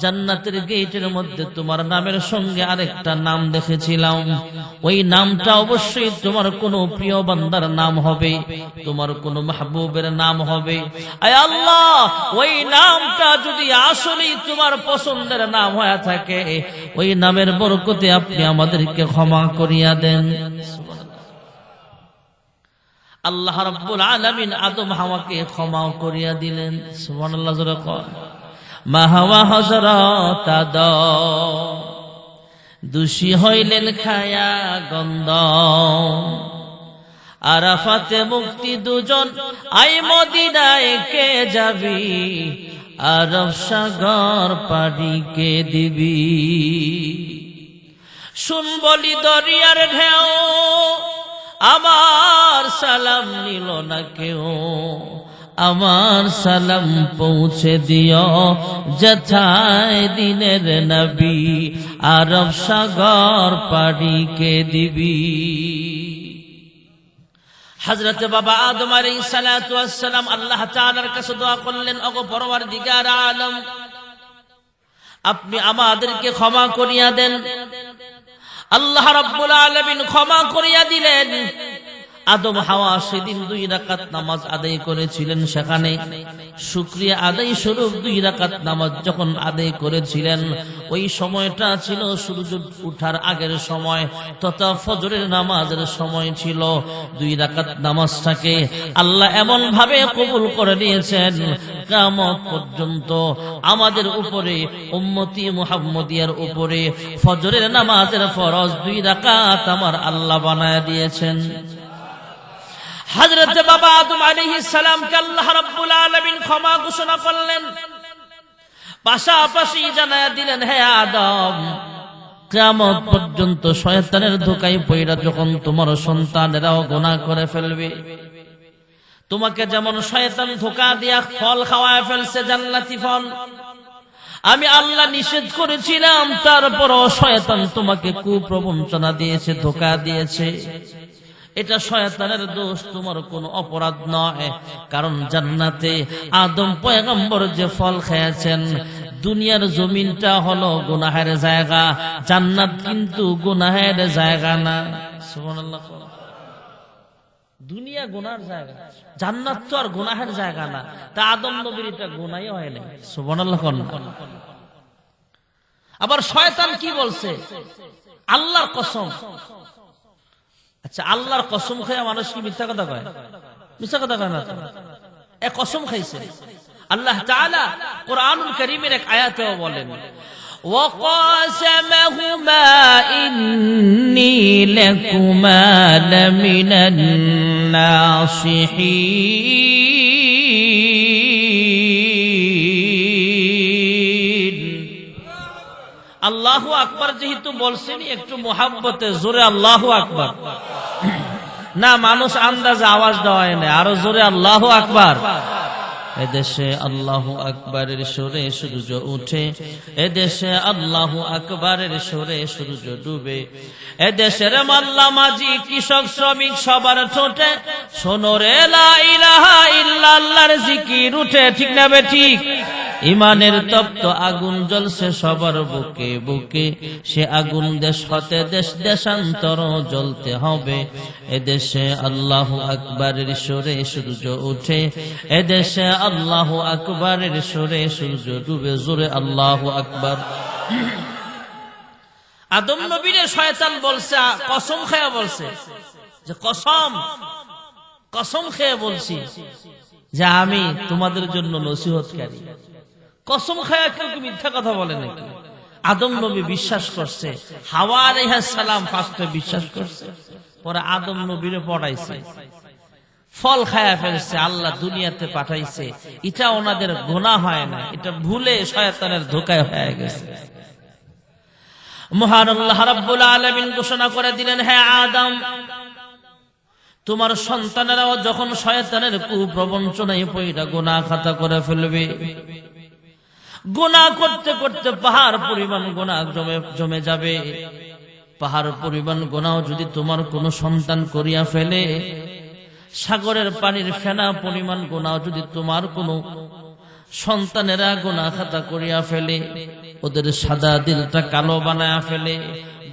জান্নাতের গেটের মধ্যে তোমার নামের সঙ্গে আরেকটা নাম দেখেছিলাম। ওই নামটা অবশ্যই তোমার কোনো প্রিয় বান্দার নাম হবে, তোমার কোনো মাহবুবের নাম হবে। আয় আল্লাহ, ওই নামটা যদি আসলেই তোমার পছন্দের নাম হয়ে থাকে, ওই নামের বরকতে আপনি আমাদেরকে ক্ষমা করিয়া দেন। আল্লাহ রাব্বুল আলামিন আদম হাওয়াকে ক্ষমা করিয়া দিলেন। সুবহানাল্লাহ। জোরে কর। মা হাওয়া হযরত আদম দোষী হইলেন খায়া গন্ধ, আরাফাতে মুক্তি দুজন, আই মদিনায় কে যাবি, আরব সাগর পাড়ি কে দিবি। শুন বলি দরিয়ার ঢেউ, আমার সালাম নিল না কেউ, আমার সালাম পৌঁছে দিও যথায় দিনের নবী, আরব সাগর পাড়ি কে দিবি। হযরত বাবা আদম আলাইহিস সালাতু ওয়াস সালাম আল্লাহ তাআলার কাছে দোয়া করলেন, ওগো পরওয়ারদিগার আলম, আপনি আমাদেরকে ক্ষমা করিয়া দেন। আল্লাহ রাব্বুল আলামিন ক্ষমা করিয়া দিলেন। আদম হাওয়া সেদিন 2 রাকাত নামাজ আদায় করেছিলেন, সেখানে শুকরিয়া আদায় স্বরূপ 2 রাকাত নামাজ যখন আদায় করেছিলেন, ওই সময়টা ছিল সূর্য ওঠার আগের সময় তথা ফজরের নামাজের সময় ছিল। 2 রাকাত নামাজটাকে আল্লাহ এমন ভাবে কবুল করে নিয়েছেন, কিয়ামত পর্যন্ত আমাদের উপরে, উম্মতি মুহাম্মদিয়ার উপরে ফজরের নামাজের ফরজ 2 রাকাত আমার আল্লাহ বানায় দিয়েছেন। হযরত বাবা আদম আলাইহিস সালামকে আল্লাহ রাব্বুল আলামিন ক্ষমা ঘোষণা করলেন, পাশাপাশি জানায়া দিলেন, হে আদম, কিয়ামত পর্যন্ত শয়তানের ধোঁকায় পড়া যখন তোমার সন্তানেরাও গুনাহ করে ফেলবে, তোমাকে যেমন শয়তান ধোঁকা দিয়া ফল খাওয়ায় ফেলছে, জান্নাতি ফল, আমি আল্লাহ নিষেধ করেছিলাম, তারপরও শয়তান তোমাকে কুপ্রবঞ্চনা দিয়েছে, ধোঁকা দিয়েছে। এটা শয়তানের দোষ, তোমার কোনো অপরাধ নয়। কারণ জান্নাতে আদম পয়গম্বর যে ফল খেয়েছেন, দুনিয়ার জমিনটা হলো গুনাহের জায়গা, জান্নাত কিন্তু গুনাহের জায়গা না। সুবহানাল্লাহ। দুনিয়া গুনার জায়গা, জান্নাত তো আর গুনাহের জায়গা না। তা আদম নবীর এটা গুনাহই হয় না। সুবহানাল্লাহ। আবার শয়তান কি বলছে? আল্লাহর কসম। আচ্ছা, আল্লাহর কসম খায় মানুষ কি মিথ্যা কথা কয়? মিথ্যা কথা কয় না তো, এ কসম খাইছে। আল্লাহ তাআলা কুরআনুল কারীমের এক আয়াতেও বলেন, ওয়াকাসামাহুমা ইন্নী লাকুমা লামিনান নাসিহিন। আল্লাহু আকবার যেহেতু বলছেন, একটু মোহাব্বতে জোরে আল্লাহু আকবার না, মানুষ আন্দাজে আওয়াজ দেওয়া হয় না, আরো জোরে আল্লাহু আকবার। এদেশে আল্লাহু আকবারের সুরে সূর্য উঠে, এদেশে আল্লাহু আকবারের সুরে সূর্য ডুবে। এদেশের মাল্লা মাঝি কৃষক শ্রমিক সবার ঠোঁটে শোনো রে লা ইলাহা ইল্লাল্লাহর জিকির উঠে, ঠিক না বে ঠিক? ইমানের তপ্ত আগুন জ্বলছে সবার বুকে বুকে, সে আগুন দেশ হতে দেশ দেশান্তর জ্বলতে হবে। এদেশে আল্লাহু আকবারের সুরে সূর্য উঠে, এদেশে আল্লাহু আকবারের সুরে সূর্য ডুবে। জোরে আল্লাহু আকবার। আদম নবীরে শয়তান বলছে, কসম খেয়ে বলছে যে কসম খেয়ে বলছি যে আমি তোমাদের জন্য নসিহতকারী। কসম খায়া কেউ কি মিথ্যা কথা বলে নাকি? আদম নবী বিশ্বাস করছে, হাওয়া আলাইহিস সালাম ফার্স্টে বিশ্বাস করছে, পরে আদম নবীরে পড়াইছে, ফল খায়া ফেলছে, আল্লাহ দুনিয়াতে পাঠাইছে। এটা ওনাদের গুনাহ হয় না, এটা ভুলে শয়তানের ধোঁকায় হয়ে গেছে। মহান আল্লাহ রাব্বুল আলামিন ঘোষণা করে দিলেন, হে আদম, তোমার সন্তানেরাও যখন শয়তানের কুপ্রবঞ্চনায় পইড়া গুনাহ খাতা করে ফেলবে, গুনাহ করতে করতে পাহাড় পরিমাণ গুনাহ জমে যাবে। পাহাড় পরিমাণ গুনাহ যদি তোমার কোনো সন্তান করিয়া ফেলে, সাগরের পানির ফেনা পরিমাণ গুনাহ যদি তোমার কোনো সন্তানেরা গুনাহ খাতা করিয়া ফেলে, ওদের সাদা দিলটা কালো বানায়া ফেলে।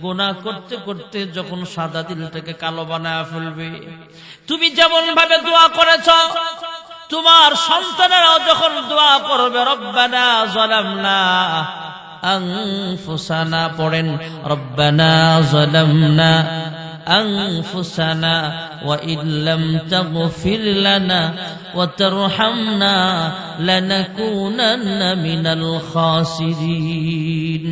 গুনাহ করতে করতে যখন সাদা দিলটাকে কালো বানায়া ফেলবে, তুমি যেমন ভাবে দোয়া করেছ, তোমার সন্তানেরাও যখন দোয়া করবে, রব্বানা যালামনা আনফুসানা, পড়েন রব্বানা যালামনা আনফুসানা ওয়া ইল্লাম তাগফির লানা ওয়া তারহামনা লানাকুনান্না মিনাল খাসিরিন।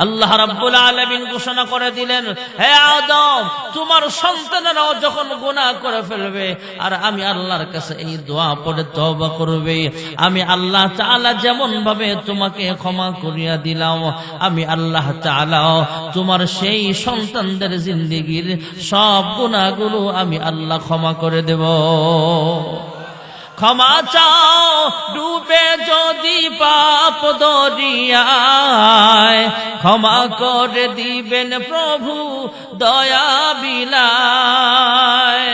আল্লাহ রাব্বুল আলামিন ঘোষণা করে দিলেন, হে আদম, তোমার সন্তানেরাও যখন গুনাহ করে ফেলবে আর আমি আল্লাহর কাছে এই দোয়া পড়ে তওবা করবে, আমি আল্লাহ তাআলা যেমন ভাবে তোমাকে ক্ষমা করিয়া দিলাম, আমি আল্লাহ তাআলা তোমার সেই সন্তানদের জিন্দেগীর সব গুনাহগুলো আমি আল্লাহ ক্ষমা করে দেব। ক্ষমা চাও ডুবে যদি পাপ দরিয়ায়, ক্ষমা করে দিবেন প্রভু দয়া বিলায়।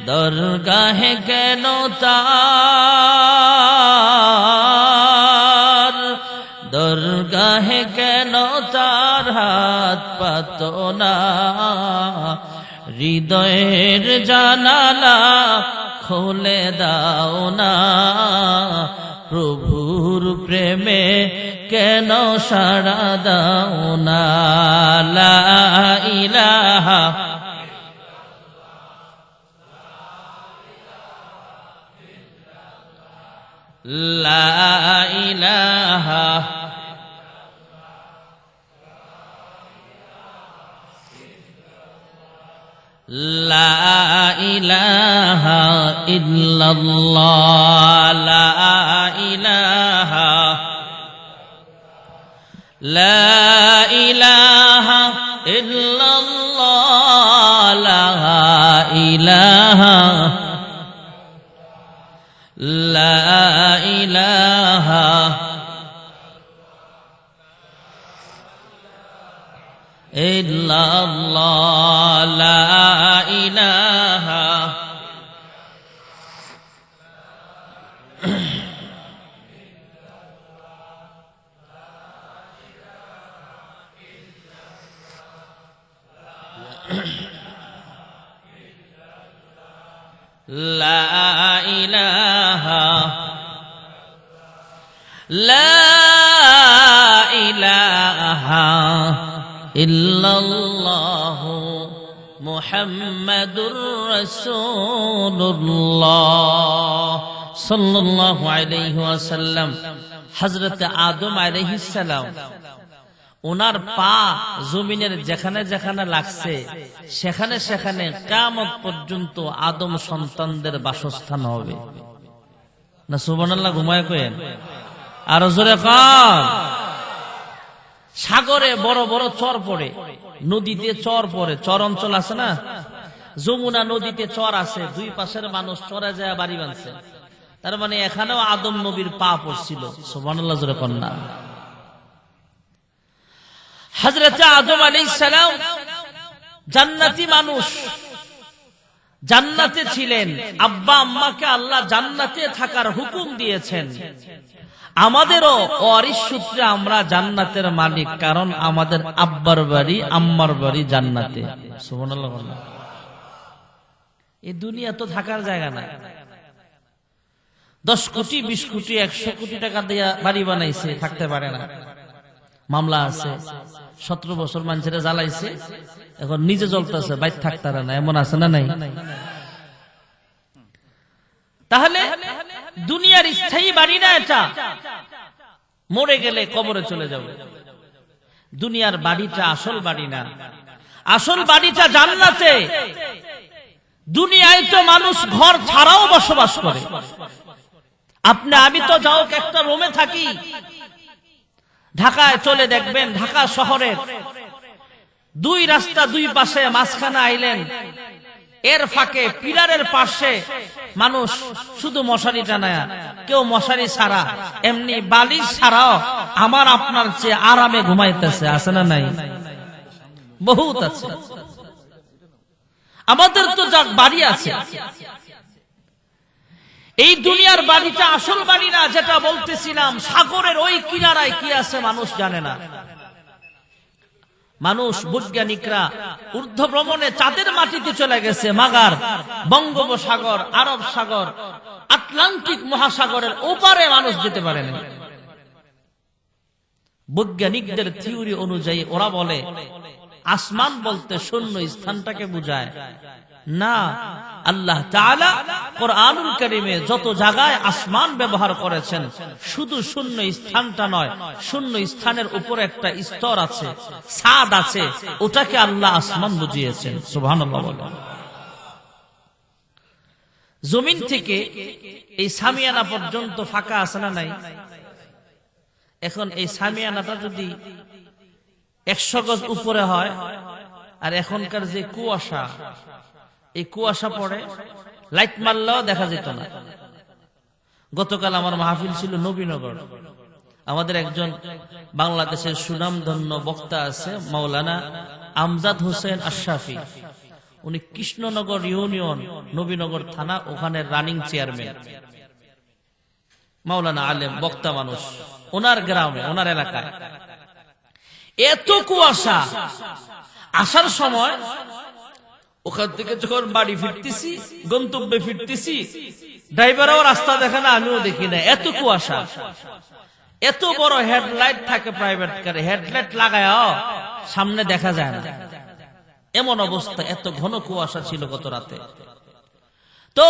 দরগাহে কেন তার, দরগাহে কেন তার হাত পাতো না, হৃদয়ের জানালা খুলে দাও না, প্রভুর প্রেমে কেন সাড়া দাও না। লা ইলাহা লা ইলাহা লা ইলাহা ইল্লাল্লাহ, লা ইলাহা লা ইলাহা ইল্লাল্লাহ, লা ইলাহা লা ইলাহা ইল্লাল্লাহ, লা ইলাহা লা ইলাহা লা ইলাহা ইল্লাল্লাহু মুহাম্মাদুর রাসূলুল্লাহ সাল্লাল্লাহু আলাইহি ওয়াসাল্লাম। হযরত আদম আলাইহিস সালাম, ওনার পা জমিনের যেখানে যেখানে লাগছে সেখানে সেখানে কিয়ামত পর্যন্ত আদম সন্তানদের বাসস্থান হবে। না সুবহানাল্লাহ, ঘুমায় কইেন আর জোরে কান। সাগরে বড় বড় চর পড়ে, নদীতে চর পড়ে, চর অঞ্চল আছে না, যমুনা নদীতে চর আছে, দুই পাশের মানুষ চরে যায় বাড়ি বাঁধছে। তার মানে এখানেও আদম নবীর পা পড়ছিল। সুবহানাল্লাহ জোরে কন্যা। হযরত আদম আলাইহিস সালাম জান্নাতি মানুষ, জান্নাতে ছিলেন। আব্বা আম্মাকে আল্লাহ জান্নাতে থাকার হুকুম দিয়েছেন। আমাদেরও ওয়ারিস সূত্রে আমরা জান্নাতের মালিক, কারণ আমাদের আব্বার বাড়ি আম্মার বাড়ি জান্নাতে। সুবহানাল্লাহ। এই দুনিয়া তো থাকার জায়গা না। 10 কোটি 20 কোটি 100 কোটি টাকা দিয়ে বাড়ি বানাইছে, থাকতে পারে না। মামলা আছে, 17 বছর মানুষেরা জ্বালাইছে, এখন নিজে জ্বলতেছে, বাইরে থাকতে পারে না। এমন আছে না নাই? তাহলে দুনিয়ার স্থায়ী বাড়ি না এটা, মরে গেলে কবরে চলে যাবে। দুনিয়ার বাড়িটা আসল বাড়ি না, আসল বাড়িটা জান্নাতে। দুনিয়ায় তো মানুষ ঘর ছাড়াও বসবাস করে। আপনি আমি তো যাও একটা রুমে থাকি, ঢাকায় চলে দেখবেন ঢাকা শহরের 2 রাস্তা 2 পাশে, মাঝখানে আইলেন, এর ফাঁকে পিলারের পাশে মানুষ শুধু মশারি টানায়া, কেউ মশারি ছাড়া এমনি বালিশ ছাড়াও আমার আপনার চেয়ে আরামে ঘুমাইতেছে। আছে না নাই? বহুত আছে। আমাদের তো যা বাড়ি আছে, এই দুনিয়ার বাড়িটা আসল বাড়ি না। যেটা বলতেছিলাম, সাগরের ওই কিনারায় কি আছে মানুষ জানে না। মানুষ, বৈজ্ঞানিকরা ঊর্ধ্ব ভ্রমণে চাঁদের মাটিতে চলে গেছে। মাগার, বঙ্গোপসাগর, আরব সাগর, আটলান্টিক মহাসাগরের ওপারে মানুষ যেতে পারে না। বৈজ্ঞানিকদের থিওরি অনুযায়ী ওরা বলে আসমান বলতে শূন্য স্থানটাকে বোঝায় না। আল্লাহ তাআলা কোরআনুল কারীমে যত জায়গায় আসমান ব্যবহার করেছেন, শুধু শূন্য স্থানটা নয়, শূন্য স্থানের উপরে একটা স্তর আছে, ছাদ আছে, ওটাকে আল্লাহ আসমান বুঝিয়েছেন। সুবহানাল্লাহ বলেন। জমিন থেকে এই সামিয়ানা পর্যন্ত ফাঁকা আছে না নাই? এখন এই সামিয়ানাটা যদি 100 গজ উপরে হয়, আর এখনকার যে কুয়াশা, এই কুয়াশা পড়ে, লাইট মারলেও দেখা যেত না। গতকাল আমার মাহফিল ছিল নবীনগর। আমাদের একজন বাংলাদেশের সুনামধন্য বক্তা আছে, মাওলানা আমজাদ হোসেন আশরাফি। উনি কৃষ্ণনগর ইউনিয়ন, নবীনগর থানা, ওখানে রানিং চেয়ারম্যান। মাওলানা আলেম, বক্তা মানুষ। ওনার গ্রামে, ওনার এলাকায় এত কুয়াশা, আসার সময় ওখান থেকে যখন বাড়ি ফিরতেছি, গন্তব্যে ফিরতেছি, ড্রাইভারও রাস্তা দেখে না, আমিও দেখি না, এত কুয়াশা। এত বড় হেডলাইট থাকে প্রাইভেট কারে, হেডলাইট লাগায় সামনে দেখা যায় না, এমন অবস্থা। এত ঘন কুয়াশা ছিল গত রাতে। তো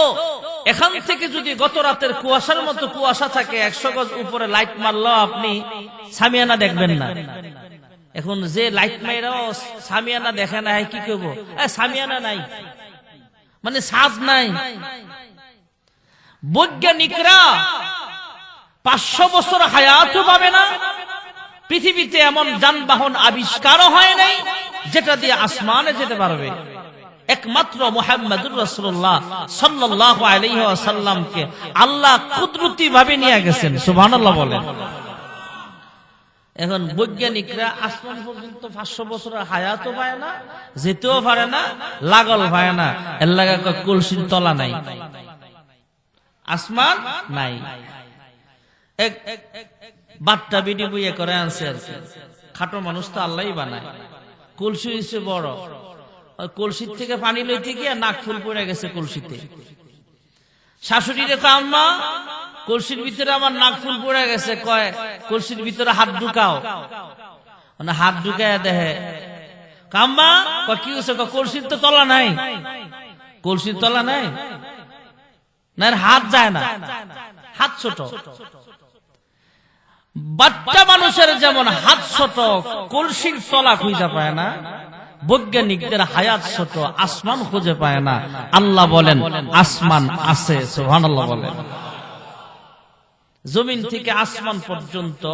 এখান থেকে যদি গত রাতের কুয়াশার মতো কুয়াশা থাকে, 100 গজ উপরে লাইট মারলেও আপনি সামিয়ানা দেখবেন না। এখন যে লাইট মাইরাও সামিয়ানা দেখে না, কি করবো? সামিয়ানা নাই, মানে ছাদ নাই। বৈজ্ঞানিকরা 500 বছর হায়াতও পাবে না, পৃথিবীতে এমন যানবাহন আবিষ্কারও হয় নাই যেটা দিয়ে আসমানে যেতে পারবে। একমাত্র মুহাম্মদুর রাসূলুল্লাহ সাল্লাল্লাহু আলাইহি ওয়াসাল্লামকে আল্লাহ কুদরতি ভাবে নিয়ে গেছেন। সুবহানাল্লাহ বলেন। এখন বৈজ্ঞানিকরা আসমান পর্যন্ত 500 বছর হায়াতও পায় না, যেতেও পারে না, লাগল পায় না। এর লাগা কলসির তলা নাই, আসমান নাই। এক বাট্টা বিডি বইয়ে করে আনছে আর কি। খাটো মানুষ তো আল্লাহই বানায়। কলসি হইছে বড়, কলসির থেকে পানি লইতে গিয়ে নাক ফুল পড়ে গেছে কলসিতে। শাশুড়ি রে আম্মা, কলসির ভিতরে আমার নাক ফুল পড়ে গেছে। কয় কলসির ভিতরে হাত ঢুকাও। মানে হাত ঢুকায় দেখে, কাম্মা কি হয়েছে? কলসির তো তলা নাই। কলসির তলা নাই না, হাত যায় না, হাত ছোট। বাচ্চা মানুষের যেমন হাত ছোট, কলসির তলা খুঁজে পায় না, বৈজ্ঞানিকদের হায়াত ছোট, আসমান খুঁজে পায় না। আল্লাহ বলেন আসমান আছে। সুবহানাল্লাহ বলেন। জমিন থেকে আসমান পর্যন্ত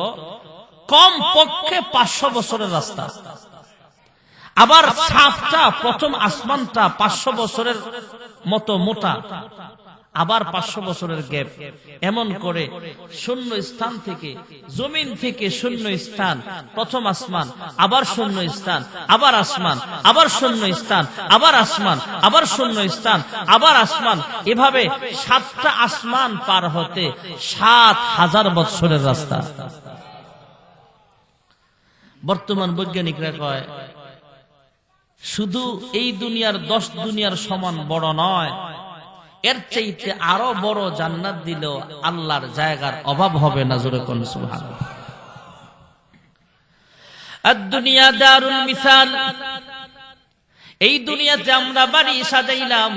কম পক্ষে 500 বছরের রাস্তা। আবার সাতটা, প্রথম আসমানটা 500 বছরের মতো মোটা, আবার 500 বছরের গ্যাপ, এমন করে শূন্য স্থান থেকে, জমিন থেকে শূন্য স্থান, প্রথম আসমান, আবার শূন্য স্থান, আবার আসমান, আবার শূন্য স্থান, আবার আসমান, আবার শূন্য স্থান, আবার আসমান, এভাবে 7টা আসমান পার হতে 7000 বছরের রাস্তা। বর্তমান বৈজ্ঞানিকরা কয় শুধু এই দুনিয়ার 10 দুনিয়ার সমান বড় নয়, এর চাইতে আরো বড় জান্নাত দিলেও আল্লাহর জায়গার অভাব হবে না। জোরে কোন সুবহানাল্লাহ। আদ-দুনিয়া দারুল মিসাল, এই দুনিয়াতে আমরা বাড়ি সাজাইলাম,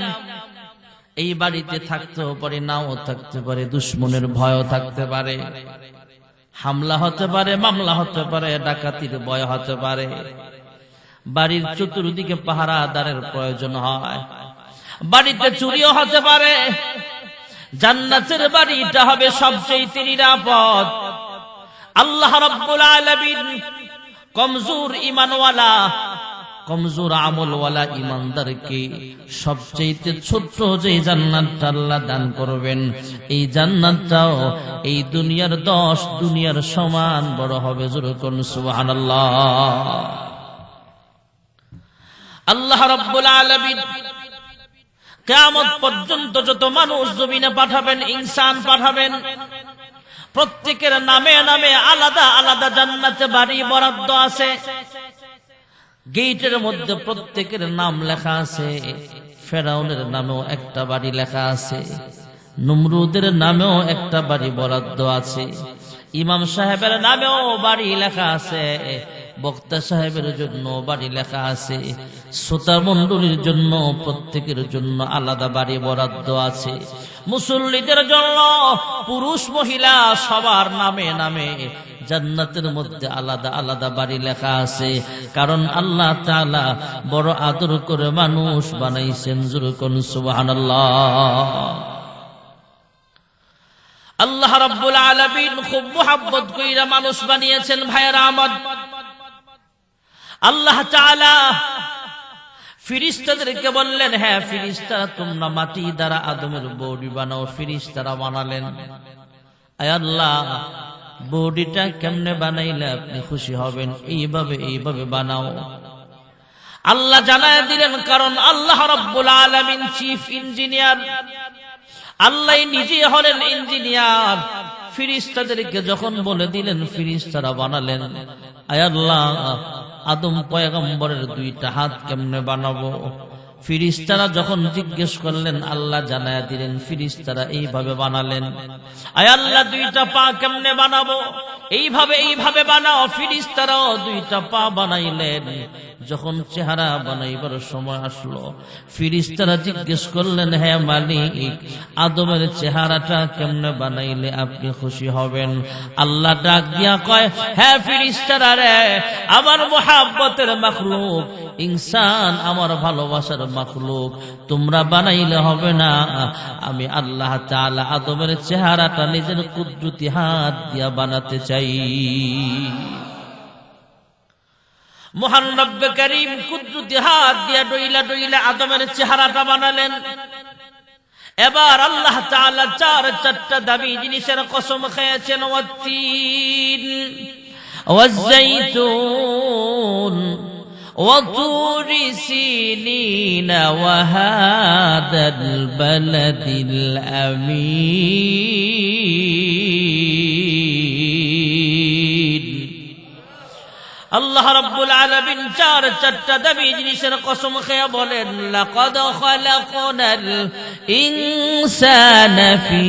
এই বাড়িতে থাকতেও পারে, নাও থাকতে পারে, দুশমনের ভয়ও থাকতে পারে, হামলা হতে পারে, মামলা হতে পারে, ডাকাতির ভয় হতে পারে, বাড়ির চতুর্দিকে পাহারাদারের প্রয়োজন হয়, বাড়িতে চুরিও হতে পারে। জান্নাতের বাড়িটা হবে সবচেয়ে নিরাপদ। আল্লাহ রাব্বুল আলামিন কমজোর ঈমানওয়ালা, কমজোর আমলওয়ালা ঈমানদারকে সবচেয়ে ছোট্ট যে জান্নাতটা আল্লাহ দান করবেন, এই জান্নাতটাও এই দুনিয়ার 10 দুনিয়ার সমান বড় হবে। জোরে কোন সুবহানাল্লাহ। আল্লাহ রাব্বুল আলামিন কিয়ামত পর্যন্ত যত মানুষ জমিনে পাঠাবেন, ইনসান পাঠাবেন, প্রত্যেকের নামে নামে আলাদা আলাদা জান্নাতে বাড়ি বরাদ্দ আছে। গেটের মধ্যে প্রত্যেকের নাম লেখা আছে। ফেরাউনের নামেও একটা বাড়ি লেখা আছে, নমরুদের নামেও একটা বাড়ি বরাদ্দ আছে, ইমাম সাহেবের নামেও বাড়ি লেখা আছে, বক্তা সাহেবের জন্য বাড়ি লেখা আছে, শ্রোতা মণ্ডলীর জন্য প্রত্যেকের জন্য আলাদা বাড়ি বরাদ্দ আছে। মুসল্লিদের জন্য পুরুষ মহিলা সবার নামে নামে জান্নাতের মধ্যে আলাদা আলাদা বাড়ি লেখা আছে। কারণ আল্লাহ তাআলা বড় আদর করে মানুষ বানাইছেন। জোরে কোন সুবহানাল্লাহ। আল্লাহ রাব্বুল আলামিন খুব মুহাব্বত কইরা মানুষ বানিয়েছেন। ভাইয়েরা আমার, আল্লাহ তাআলা ফেরেশতাদেরকে বললেন, হ্যাঁ ফেরেশতারা তোমরা মাটি দ্বারা আদমের বডি বানাও। ফেরেশতারা বানালেন। আয় আল্লাহ, বডিটা কেমনে বানাইলে আপনি খুশি হবেন? এইভাবে বানাও। আল্লাহ জানায় দিলেন, কারণ আল্লাহ রাব্বুল আলামিন চিফ ইঞ্জিনিয়ার, আল্লাহ নিজে হলেন ইঞ্জিনিয়ার। ফেরেশতাদেরকে যখন বলে দিলেন, ফেরেশতারা বানালেন। আয় আল্লাহ, আদম পয়গম্বরের 2টা হাত কেমনে বানাবো? ফেরেশতারা যখন জিজ্ঞেস করলেন, আল্লাহ জানায়া দিলেন, ফেরেশতারা এইভাবে বানালেন। আয় আল্লাহ, 2টা পা কেমনে বানাবো? এইভাবে বানাও। ফেরেশতারাও 2টা পা বানাইলেন। যখন চেহারা বানাইবার সময় আসলো, ফেরেশতারা জিজ্ঞেস করলেন, হে মালিক, আদমের চেহারাটা কেমনে বানাইলে আপনি খুশি হবেন? আল্লাহ ডাক দিয়া কয়, হ্যাঁ ফেরেশতারা রে, আমার মুহাব্বতের মাখলুক ইনসান, আমার ভালোবাসার মাখলুক, তোমরা বানাইলে হবে না। আমি আল্লাহ তাআলা আদমের চেহারাটা নিজের কুদরতি হাত দিয়া বানাতে চাই। মহান রব্বে কারীম কুদরতি হাত দিয়া ডইলা ডইলা আদমের চেহারাটা বানালেন। এবার আল্লাহ তাআলা 4টা দামি জিনিসের কসম খেয়েছেন, ওয়াত্তিন ওয়াজ-যাইতুন وطور سينين وهذا البلد الأمين। আল্লাহ রাব্বুল আলামিন 4টা দামি জিনিসের কসম খেয়ে বলেন, লাকাদ খালাকনাল ইনসানা ফি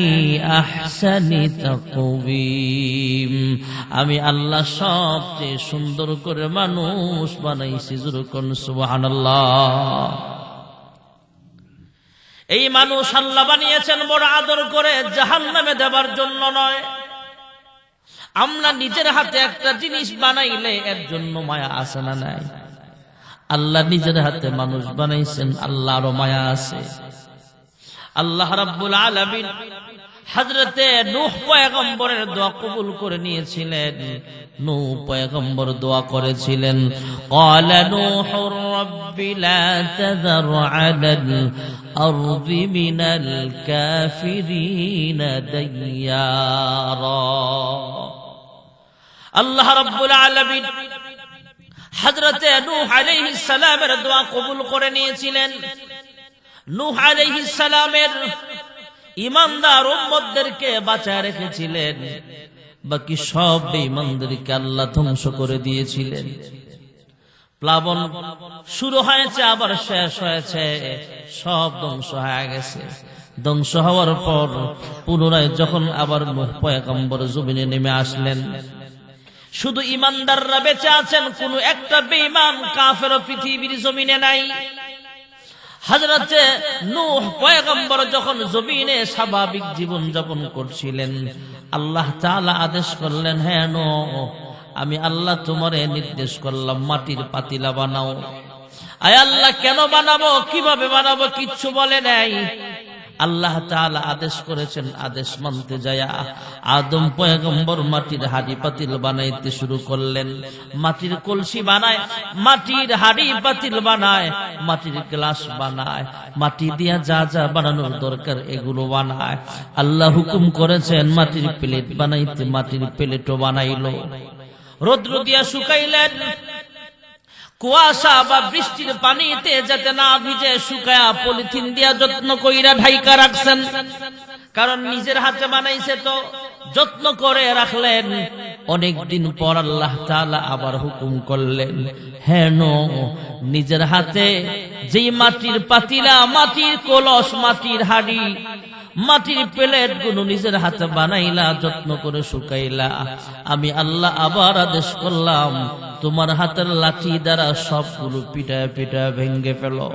আহসানি তাকওয়িম। আমি আল্লাহ সবচেয়ে সুন্দর করে মানুষ বানাইছি। জোরে কোন সুবহানাল্লাহ। এই মানুষ আল্লাহ বানিয়েছেন বড় আদর করে, জাহান্নামে দেবার জন্য নয়। আমরা নিজের হাতে একটা জিনিস বানাইলে এর জন্য মায়া আছে না নাই? আল্লাহ নিজের হাতে মানুষ বানাইছেন, আল্লাহরও মায়া আছে। আল্লাহ রাব্বুল আলামিন হযরতে নূহ পয়গম্বরের দোয়া কবুল করে নিয়েছিলেন। নূহ পয়গম্বর দোয়া করেছিলেন, ক্বালা নূহুর রাব্বি লা তাযার আলাল আরদি মিনাল কাফিরিনা দাইয়ারা। আল্লাহ রাব্বুল আলামিন হযরতে নূহ আলাইহিস সালামের দোয়া কবুল করে নিয়েছিলেন। নূহ আলাইহিস সালামের ঈমানদার উম্মতদেরকে বাঁচায় রেখেছিলেন, বাকি সব বেঈমানদেরকে আল্লাহ ধ্বংস করে দিয়েছিলেন। প্লাবন শুরু হয়েছে আবার শেষ হয়েছে, সব ধ্বংস হয়ে গেছে। ধ্বংস হওয়ার পর পুনরায় যখন আবার নূহ পয়গম্বর জমিনে নেমে আসলেন, শুধু ঈমানদাররা বেঁচে আছেন, কোন একটা বেঈমান কাফের পৃথিবীর জমিনে নাই। হযরতে নূহ পয়গম্বর যখন জমিনে স্বাভাবিক জীবন যাপন করছিলেন, আল্লাহ তাআলা আদেশ করলেন, হ্যাঁ নূহ, আমি আল্লাহ তোমারে নির্দেশ করলাম মাটির পাতিলা বানাও। আয় আল্লাহ, কেন বানাবো, কিভাবে বানাবো কিচ্ছু বলে নাই। আল্লাহ তাআলা আদেশ করেছেন, আদেশ মানতে যায় আদম পয়গম্বর মাটির হাঁড়ি পাতিল বানাইতে শুরু করলেন। মাটির কলসি বানায়, মাটির হাঁড়ি পাতিল বানায়, মাটির গ্লাস বানায়, মাটি দিয়া যা যা বানানোর দরকার এগুলো বানায়। আল্লাহ হুকুম করেছেন মাটির প্লেট বানাইতে, মাটির প্লেটও বানাইলো। রৌদ্র দিয়া শুকাইলেন, কুয়াশা বা বৃষ্টির পানিতে যাতে না ভিজে শুকায়া পলিথিন দিয়া যত্ন কইরা ঢাইকা রাখছেন, কারণ নিজের হাতে বানাইছে তো যত্ন করে রাখলেন। অনেক দিন পর আল্লাহ তাআলা আবার হুকুম করলেন, হ্যাঁ নূহ, নিজের হাতে যেই মাটির পাতিলা, মাটির কলস, মাটির হাঁড়ি, মাটির প্লেট গুলো নিজের হাতে বানাইলা, যত্ন করে শুকাইলা, আমি আল্লাহ আবার আদেশ করলাম তোমার হাতের লাঠি দ্বারা সবগুলো পিটায় পিটায় ভেঙ্গে ফেলো।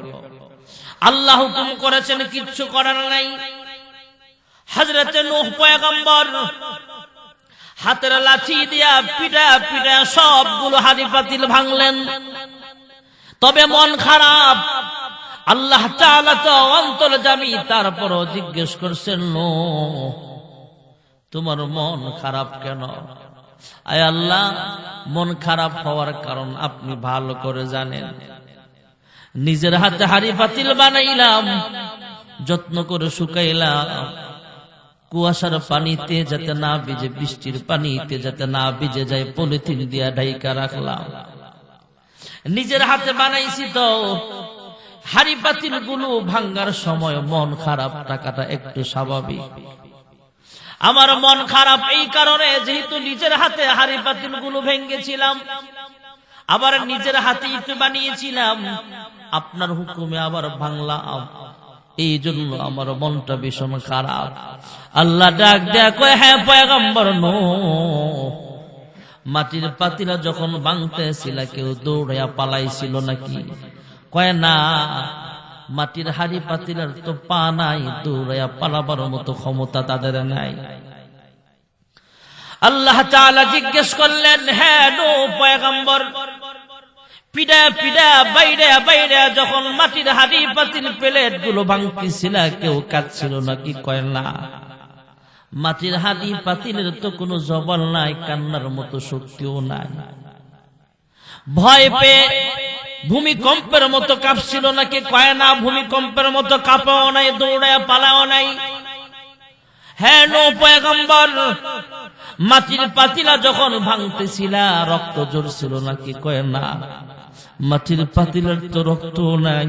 আল্লাহ হুকুম করেছেন, কিচ্ছু করার নাই। হযরতে নূহ পয়গম্বর হাতের লাঠি দিয়া পিটায় পিটায় সবগুলো হাঁড়ি পাতিল ভাঙলেন। তবে মন খারাপ। আল্লাহ তাআলা তো অন্তর্যামী, তারপরও জিজ্ঞেস করছেন, নূহ, তোমার মন খারাপ কেন? আয় আল্লাহ, মন খারাপ হওয়ার কারণ আপনি ভালো করে জানেন। নিজের হাতে হাঁড়ি পাতিল বানাইলাম, যত্ন করে শুকাইলাম, কুয়াশার পানিতে যাতে না ভিজে, বৃষ্টির পানিতে যাতে না ভিজে যায় পলিথিন দিয়া ঢাইকা রাখলাম। নিজের হাতে বানাইছি তো হাঁড়ি পাতিল গুলো ভাঙ্গার সময় মন খারাপ থাকাটা একটু স্বাভাবিক। আমার মন খারাপ এই কারণে, যেহেতু নিজের হাতে হাঁড়ি পাতিল গুলো ভেঙ্গেছিলাম, আবার নিজের হাতে একটু বানিয়েছিলাম, আপনার হুকুমে আবার ভাঙলাম, এই জন্য আমার মনটা ভীষণ খারাপ। আল্লাহ ডাক দেয়া কয়, হ্যাঁ পয়গম্বর নূহ, মাটির পাতিলা যখন ভাঙতেছিল কেউ দৌড়াইয়া পালাইছিল নাকি? কয় না, মাটির হাঁড়ি পাতিলার তো পা নাই, দৌড়াইয়া পালাবার মতো ক্ষমতা তাদের নাই। আল্লাহ তাআলা জিজ্ঞেস করলেন, হ্যাঁ নূহ পয়গম্বর, পিডা পিডা বাইরে বাইরে যখন মাটির হাঁড়ি পাতিল প্লেট গুলো ভাঙতেছিল কেউ কাঁদছিল নাকি? কয় না, মাটির হাঁড়ি পাতিলের তো কোনো জবান নাই, কান্নার মতো শক্তিও নাই। ভয় পেয়ে ভূমিকম্পের মতো কাঁপছিল নাকি? কয় না, ভূমিকম্পের মতো কাঁপাও নাই, দৌড়ায় পালাও নাই। হ্যাঁ নূহ পয়গম্বর, মাটির পাতিলা যখন ভাঙতেছিল রক্ত ঝরছিল নাকি? কয় না, মাটির পাতিলের তো রক্ত নাই,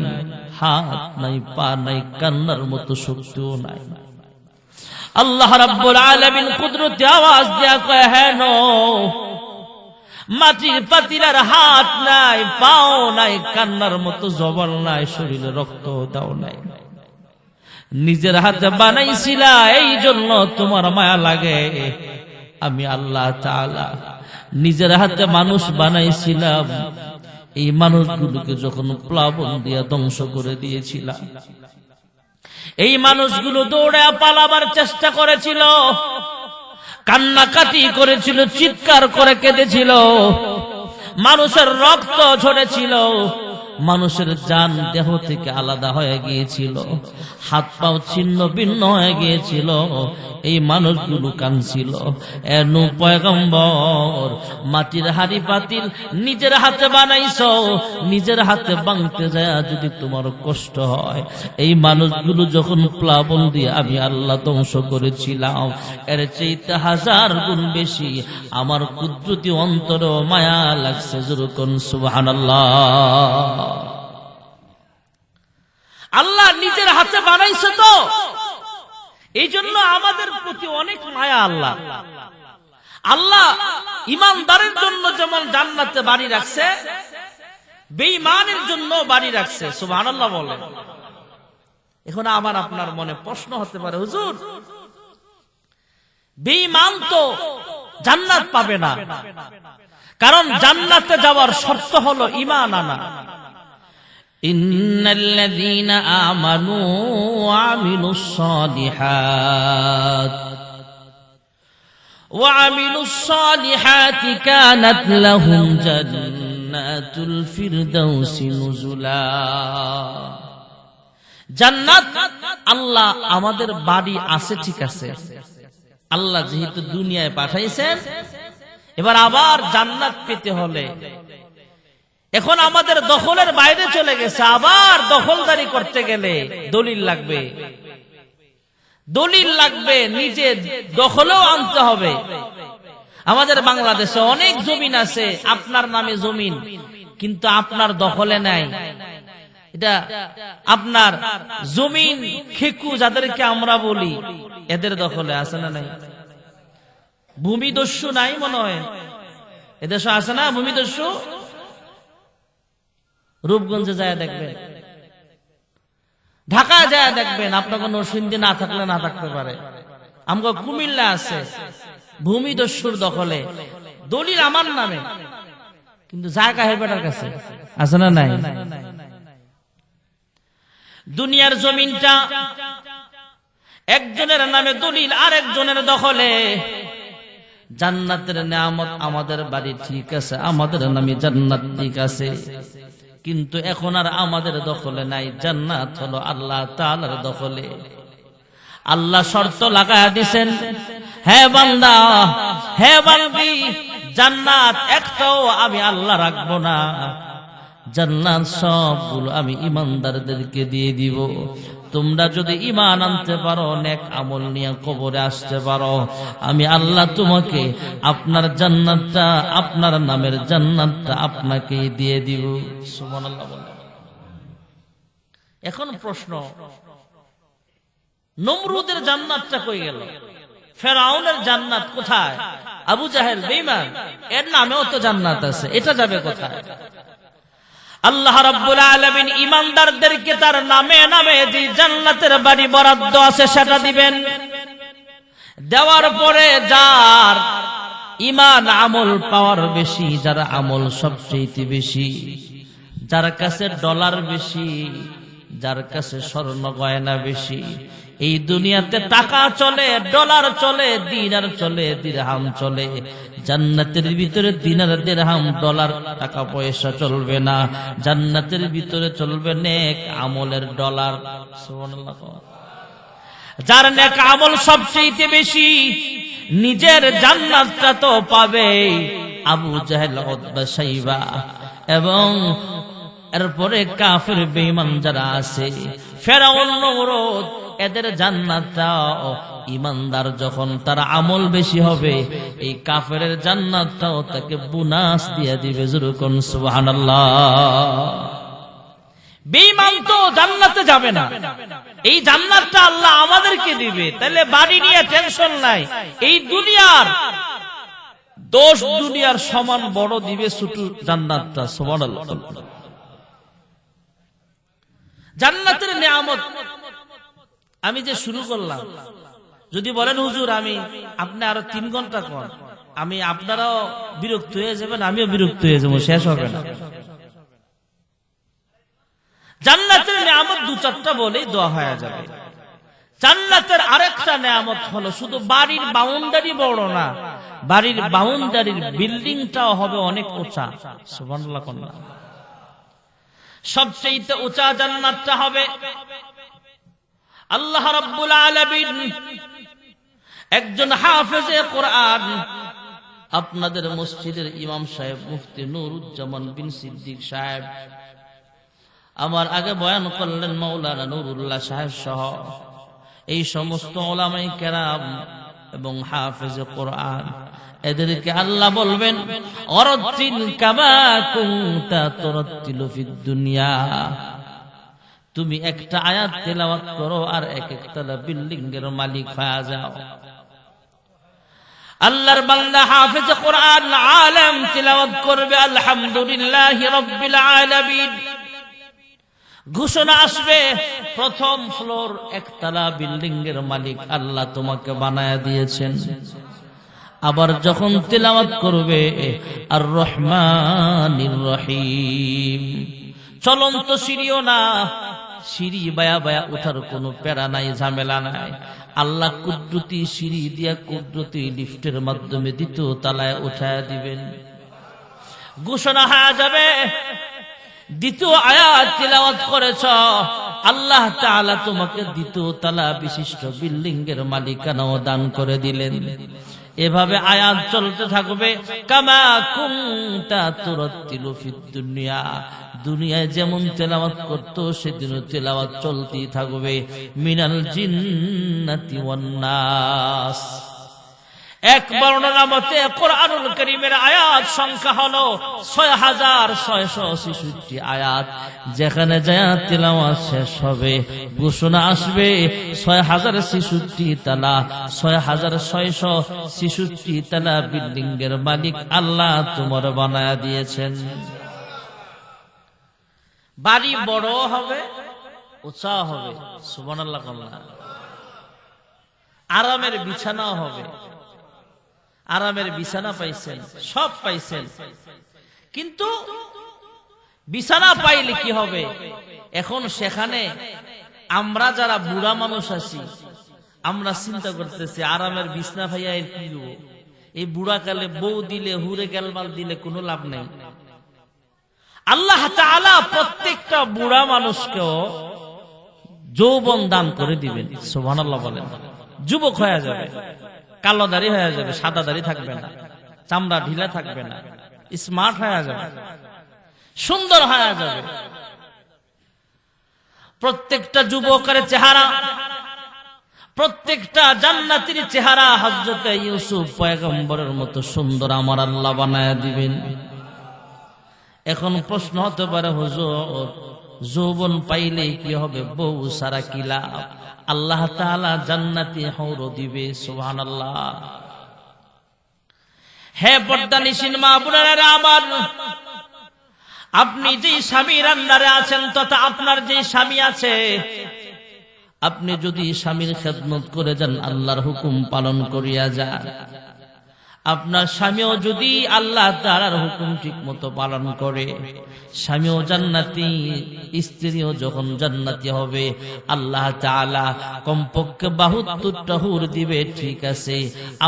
হাত নাই, পা নাই, কান্নার মতো শক্তিও নাই। আল্লাহ রাব্বুল আলামিন কুদরতি আওয়াজ দিয়া কয়, হ্যাঁ নূহ, মাটির পাতিলার হাত নাই, পাও নাই, কান্নার মতো জবান নাই, শরীরে রক্ত দাও নাই। নিজের হাতে বানাইছিলা এই জন্য তোমার মায়া লাগে। আমি আল্লাহ তাআলা নিজের হাতে মানুষ বানাইছিলাম, এই মানুষগুলোকে যখন প্লাবন দিয়া ধ্বংস করে দিয়েছিলাম, এই মানুষগুলো দৌড়ে পালাবার চেষ্টা করেছিল, কান্নাকাটি করেছিল, চিৎকার করে কেঁদেছিল, মানুষের রক্ত ঝরেছিল, মানুষের জান দেহ থেকে আলাদা হয়ে গিয়েছিল, হাত পাও ছিন্ন ভিন্ন হয়ে গিয়েছিল, এই মানুষগুলো কাঁদছিল। এনু পয়গম্বর মাটির হাড়ি পাতিল নিজের হাতে বানাইছো, নিজের হাতে ভাঙতে যায় যদি তোমার কষ্ট হয়, এই মানুষগুলো যখন প্লাবন দিয়ে আমি আল্লাহ ধ্বংস করেছিলাম, এর চাইতে 1000 গুণ বেশি আমার কুদরতি অন্তরে মায়া লাগছে। যেরকম সুবহানাল্লাহ। আল্লাহ নিজের হাতে বানাইছে তো, এই জন্য আমাদের প্রতি অনেক মায়া। আল্লাহ আল্লাহ ইমানদারের জন্য যেমন জান্নাতে বাড়ি রাখছে, বেঈমানের জন্য বাড়ি রাখছে। সুবহানাল্লাহ বলেন। এখন আমার আপনার মনে প্রশ্ন হতে পারে, হুজুর বেঈমান তো জান্নাত পাবে না, কারণ জান্নাতে যাওয়ার শর্ত হলো ঈমান আনা। ইন্নাল্লাযীনা আমানু ওয়া আমিলুস সালিহাতি কানাত লাহুম জান্নাতুল ফিরদাউসি নুজুলা। জান্নাত আল্লাহ আমাদের বাড়ি আছে, ঠিক আছে। আল্লাহ যেহেতু দুনিয়ায় পাঠাইছেন, এবার আবার জান্নাত পেতে হলে এখন আমাদের দখলের বাইরে চলে গেছে, আবার দখলদারি করতে গেলে দলিল লাগবে, দলিল লাগবে, নিজে দখলেও আনতে হবে। আমাদের বাংলাদেশে অনেক জমিন আছে, আপনার নামে জমিন, কিন্তু আপনার দখলে নাই। এটা আপনার জমিন খেকু যাদেরকে আমরা বলি, এদের দখলে আছে না নাই? ভূমিদস্যু নাই মনে হয়, এদেশে আছে না ভূমিদস্যু? রূপগঞ্জে যায় দেখবেন, ঢাকা যায় দেখবেন, আপনার কোন নরসিংদী না থাকলে না থাকতে পারে। আমগো কুমিল্লা আছে ভূমিদস্যুর দখলে, দলিল আমার নামে, কিন্তু জায়গা হেবেটার কাছে আছে না নাই? দুনিয়ার জমিনটা একজনের নামে দলিল, আরেকজনের দখলে। জান্নাতের নিয়ামত আমাদের বাড়ি ঠিক আছে, আমাদের নামে জান্নাত ঠিক আছে, কিন্তু এখন আর আমাদের দখলে নাই, জান্নাত হলো আল্লাহ তাআলার দখলে। আল্লাহ শর্ত লাগায়া দিবেন, হে বান্দা, হে বান্দি, জান্নাত একটাও আমি আল্লাহ রাখবো না, জান্নাত সবগুলো আমি ঈমানদারদেরকে দিয়ে দিব। তোমরা যদি ঈমান আনতে পারো, নেক আমল নিয়ে কবরে আসতে পারো, আমি আল্লাহ তোমাকে আপনার জান্নাতটা, আপনার নামের জান্নাতটা আপনাকে দিয়ে দিব। সুবহানাল্লাহ বলেন। এখন প্রশ্ন, নমরুদের জান্নাতটা কই গেল? ফেরাউনের জান্নাত কোথায়? আবু জাহেল বেঈমান, এর নামেও তো জান্নাত আছে, এটা যাবে কোথায়? আল্লাহ রাব্বুল আলামিন ঈমানদারদেরকে তার নামে নামে যে জান্নাতের বাড়ি বরাদ্দ আছে সেটা দিবেন। দেওয়ার পরে যার ঈমান আমল পাওয়ার বেশি, যার আমল সবচেয়ে বেশি, যার কাছে ডলার বেশি, যার কাছে স্বর্ণ গয়না বেশি, এই দুনিয়াতে টাকা চলে, ডলার চলে, দিনার চলে, দিরহাম চলে, জান্নাতের ভিতরে দিনার, দিরহাম, ডলার, টাকা পয়সা চলবে না। জান্নাতের ভিতরে চলবে নেক আমলের ডলার। সুবহানাল্লাহ। যার নেক আমল সবচেয়ে বেশি, নিজের জান্নাতটা তো পাবে। আবু জাহেল, উতবা, শাইবা এবং এরপরে কাফের বেঈমান যারা আছে, ফেরাউন, নমরুদ, এদের জান্নাতটাও ঈমানদার যখন তার আমল বেশি হবে, এই কাফেরের জান্নাতটাও তাকে বোনাস দিয়ে দিবে। যেরকম সুবহানাল্লাহ। বেঈমান তো জান্নাতে যাবে না, এই জান্নাতটা আল্লাহ আমাদেরকে দিবে। তাহলে বাড়ি নিয়ে টেনশন নাই, এই দুনিয়ার দোষ দুনিয়ার সমান বড় দিবে শুধু জান্নাতটা। সুবহানাল্লাহ। জান্নাতের নিয়ামত আমি যে শুরু করলাম, যদি বলেন হুজুর আমি আপনি আরো 3 ঘন্টা কর, আমি আপনারাও বিরক্ত হয়ে যাবেন, আমিও বিরক্ত হয়ে যাবো, শেষ হবে না। জান্নাতের নিয়ামত 2-4টা বলেই দোয়া হয়ে যাবে। জান্নাতের আরেকটা নিয়ামত হলো শুধু বাড়ির বাউন্ডারি বড় না, বাড়ির বাউন্ডারির বিল্ডিংটাও হবে অনেক উঁচা। সুবহানাল্লাহ। সবচেয়ে উঁচা জান্নাতটা হবে আল্লাহ রাব্বুল আলামিন একজন হাফেজে কোরআন আপনাদের মসজিদের ইমাম সাহেব মুফতি নুরুজ্জামান বিন সিদ্দিক সাহেব আমার আগে বয়ান করলেন মাওলানা নুরুল্লাহ সাহেব সহ এই সমস্ত উলামায়ে কেরাম এবং হাফেজে কোরআন এদেরকে আল্লাহ বলবেন ওয়ারাতিল কামা কুনতা তুরাতিলু ফিদ দুনিয়া, তুমি একটা আয়াত তেলাওয়াত করো আর এক একতলা বিল্ডিং এর মালিক হয়ে যাও। আল্লাহর বান্দা হাফেজ কোরআন আলেম তিলাওয়াত করবে আলহামদুলিল্লাহি রাব্বিল আলামিন, ঘোষণা আসবে প্রথম ফ্লোর একতলা বিল্ডিং এর মালিক আল্লাহ তোমাকে বানায়া দিয়েছেন। আবার যখন তিলাওয়াত করবে আর রহমানির রহিম, চলন্ত সিঁড়িও না, সিঁড়ি বায়া বায়া উঠার কোনো প্যারা নাই, ঝামেলা নাই, আল্লাহ কুদরতি সিঁড়ি দিয়া কুদরতি লিফটের মাধ্যমে দ্বিতীয় তলায় উঠায় দিবেন। ঘোষণা হয়ে যাবে দ্বিতীয় আয়াত তিলাওয়াত করেছ, আল্লাহ তাআলা তোমাকে দ্বিতীয় তলা বিশিষ্ট বিল্ডিং এর মালিকানাও দান করে দিলেন। এভাবে আয়াত চলতে থাকবে কামা কুনতা তুরাতিলু ফিদ দুনিয়া, দুনিয়ায় যেমন তেলাওয়াত করতো সেদিনও তেলাওয়াত চলতেই থাকবে মিনাল জিন্নাতি ওয়ান নাস। এক বর্ণনা মতে কোরআনুল কারীমের আয়াত সংখ্যা হলো 6666 আয়াত। যেখানে যায় তেলাওয়াত শেষ হবে ঘোষণা আসবে 6066 তালা 6666 তালা বিল্ডিং এর মালিক আল্লাহ তোমার বানায়া দিয়েছেন। বাড়ি বড় হবে, উঁচা হবে, সুবহানাল্লাহ। আরামের বিছানাও হবে, আরামের বিছানা পাইছেন, সব পাইছেন, কিন্তু বিছানা পাইলে কি হবে? এখন সেখানে আমরা যারা বুড়া মানুষ আছি আমরা চিন্তা করতেছি আরামের বিছানা ভাইয়া এর কি দেবো? এই বুড়া কালে বউ দিলে হুরে গেলমাল দিলে কোনো লাভ নেই। আল্লাহ তাআলা প্রত্যেকটা বুড়া মানুষকেও যৌবন দান করে দিবেন, সুবহানাল্লাহ বলেন। যুবক হয়ে যাবে, কালো দাড়ি হয়ে যাবে, সাদা দাড়ি থাকবে না, চামড়া ঢিলা থাকবে না, স্মার্ট হয়ে যাবে, সুন্দর হয়ে যাবে। প্রত্যেকটা যুবকের চেহারা, প্রত্যেকটা জান্নাতীর চেহারা হযরত ইউসুফ পয়গম্বরের মতো সুন্দর আমার আল্লাহ বানায়া দিবেন। এখন প্রশ্ন হতে পারে হুজুর যৌবন পাইলে কি হবে, বউ সারা কি লাভ? আল্লাহ তাআলা জান্নাতি হৌর দিবে, সুবহানাল্লাহ। হে পর্দানিশীন মা বোনেরা আমার, আপনি যে স্বামীর আন্ডারে আছেন তথা আপনার যে স্বামী আছে, আপনি যদি স্বামীর খেদমত করে যান, আল্লাহর হুকুম পালন করিয়া যান, আপনার স্বামীও যদি আল্লাহ তাআলার হুকুম ঠিক মতো পালন করে, স্বামীও জান্নাতি, স্ত্রীও যখন জান্নাতি হবে, আল্লাহ তাআলা কমপক্ষে 72টা হুর দিবে। ঠিক আছে,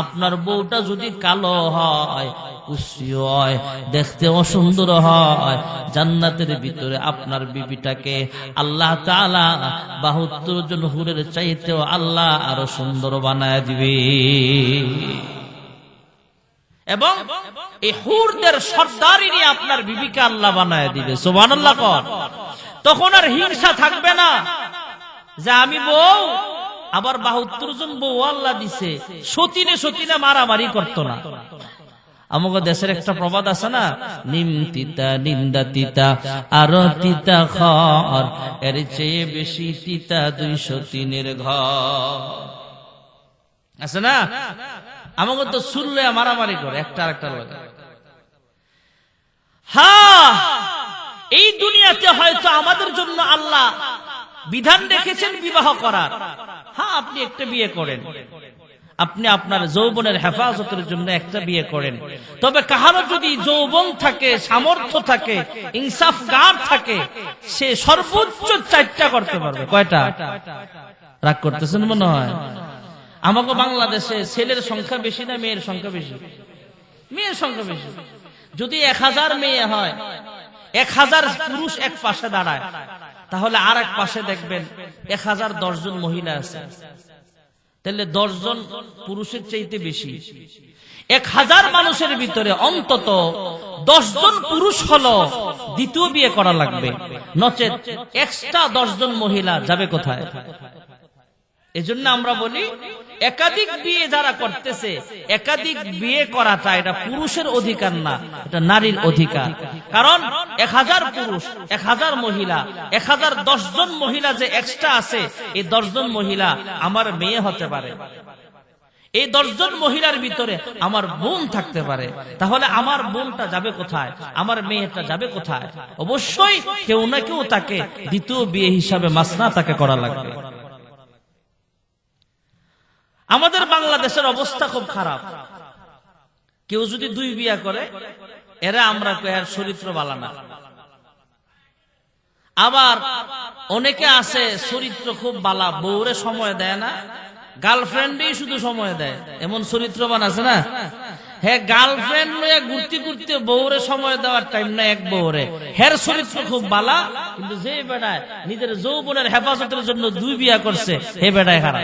আপনার বউটা যদি কালো হয়, কুৎসি হয়, দেখতে অসুন্দর হয়, জান্নাতের ভিতরে আপনার বিবিটাকে আল্লাহ তাআলা 72 জন হুরের চাইতেও আল্লাহ আরো সুন্দর বানায় দিবে। এবং এই হুরদের সর্দারিনী আপনার বিবিকে আল্লাহ বানায় দিবে, সুবহানাল্লাহ। তখন আর হিংসা থাকবে না যে আমি বউ, আবার 72 জন বউ আল্লাহ দিছে, সতীনে সতীনে মারামারি করতো না। আমাদের দেশের একটা প্রবাদ আছে না, নিম তিতা নিন্দা তিতা আর তিতা খর, এর চেয়ে বেশি তিতা 203 ঘর, আছে না? আমাকে তো শুনলে মারামারি করে একটা আরেকটা লাগে। হ্যাঁ, এই দুনিয়াতে হয়তো আমাদের জন্য আল্লাহ বিধান রেখেছেন বিবাহ করার। হ্যাঁ, আপনি একটা বিয়ে করেন, আপনি আপনার যৌবনের হেফাজতের জন্য একটা বিয়ে করেন। তবে কাহারও যদি যৌবন থাকে, সামর্থ্য থাকে, ইনসাফগার থাকে, সে সর্বোচ্চ 4টা করতে পারবে। কয়টা? রাগ করতেছেন মনে হয়। আমাকে বাংলাদেশে ছেলের সংখ্যা বেশি না মেয়ের সংখ্যা বেশি? মেয়ের সংখ্যা বেশি। যদি 1000 মেয়ে হয়, 1000 পুরুষ এক পাশে দাঁড়ায়, তাহলে আর এক পাশে দেখবেন 1010 জন মহিলা আছে, তাহলে 10 জন পুরুষের চাইতে বেশি। 1000 মানুষের ভিতরে অন্তত 10 জন পুরুষ হলো দ্বিতীয় বিয়ে করা লাগবে, নচেত এক্সট্রা 10 জন মহিলা যাবে কোথায়? এজন্য আমরা বলি একাধিক বিয়ে যারা করতেছে, একাধিক বিয়ে করাটা এটা পুরুষের অধিকার না, এটা নারীর অধিকার। কারণ 1000 পুরুষ, 1000 মহিলা, 1010 জন মহিলা যে এক্সট্রা আছে, এই 10 জন মহিলা আমার মেয়ে হতে পারে, এই 10 জন মহিলার ভিতরে আমার বোন থাকতে পারে। তাহলে আমার বোনটা যাবে কোথায়? আমার মেয়েটা যাবে কোথায়? অবশ্যই কেউ না কেউ তাকে দ্বিতীয় বিয়ে হিসাবে মাসনা তাকে করা লাগবে। আমাদের বাংলাদেশের অবস্থা খুব খারাপ। কেউ যদি 2 বিয়ে করে, এরা আমরা এর চরিত্র ভালো না। আবার অনেকে আছে চরিত্র খুব ভালো, বউরে সময় দেয় না, গার্লফ্রেন্ডই শুধু সময় দেয়, এমন চরিত্রবান আছে না? হ্যাঁ, গার্লফ্রেন্ড লয়ে ঘুরতে ঘুরতে বউরে সময় দেওয়ার টাইম না এক বউরে। হের চরিত্র খুব ভালো, কিন্তু যে বেড়ায় নিজের যৌবনের হেফাজতের জন্য 2 বিয়ে করছে, হে বেড়ায় খারাপ।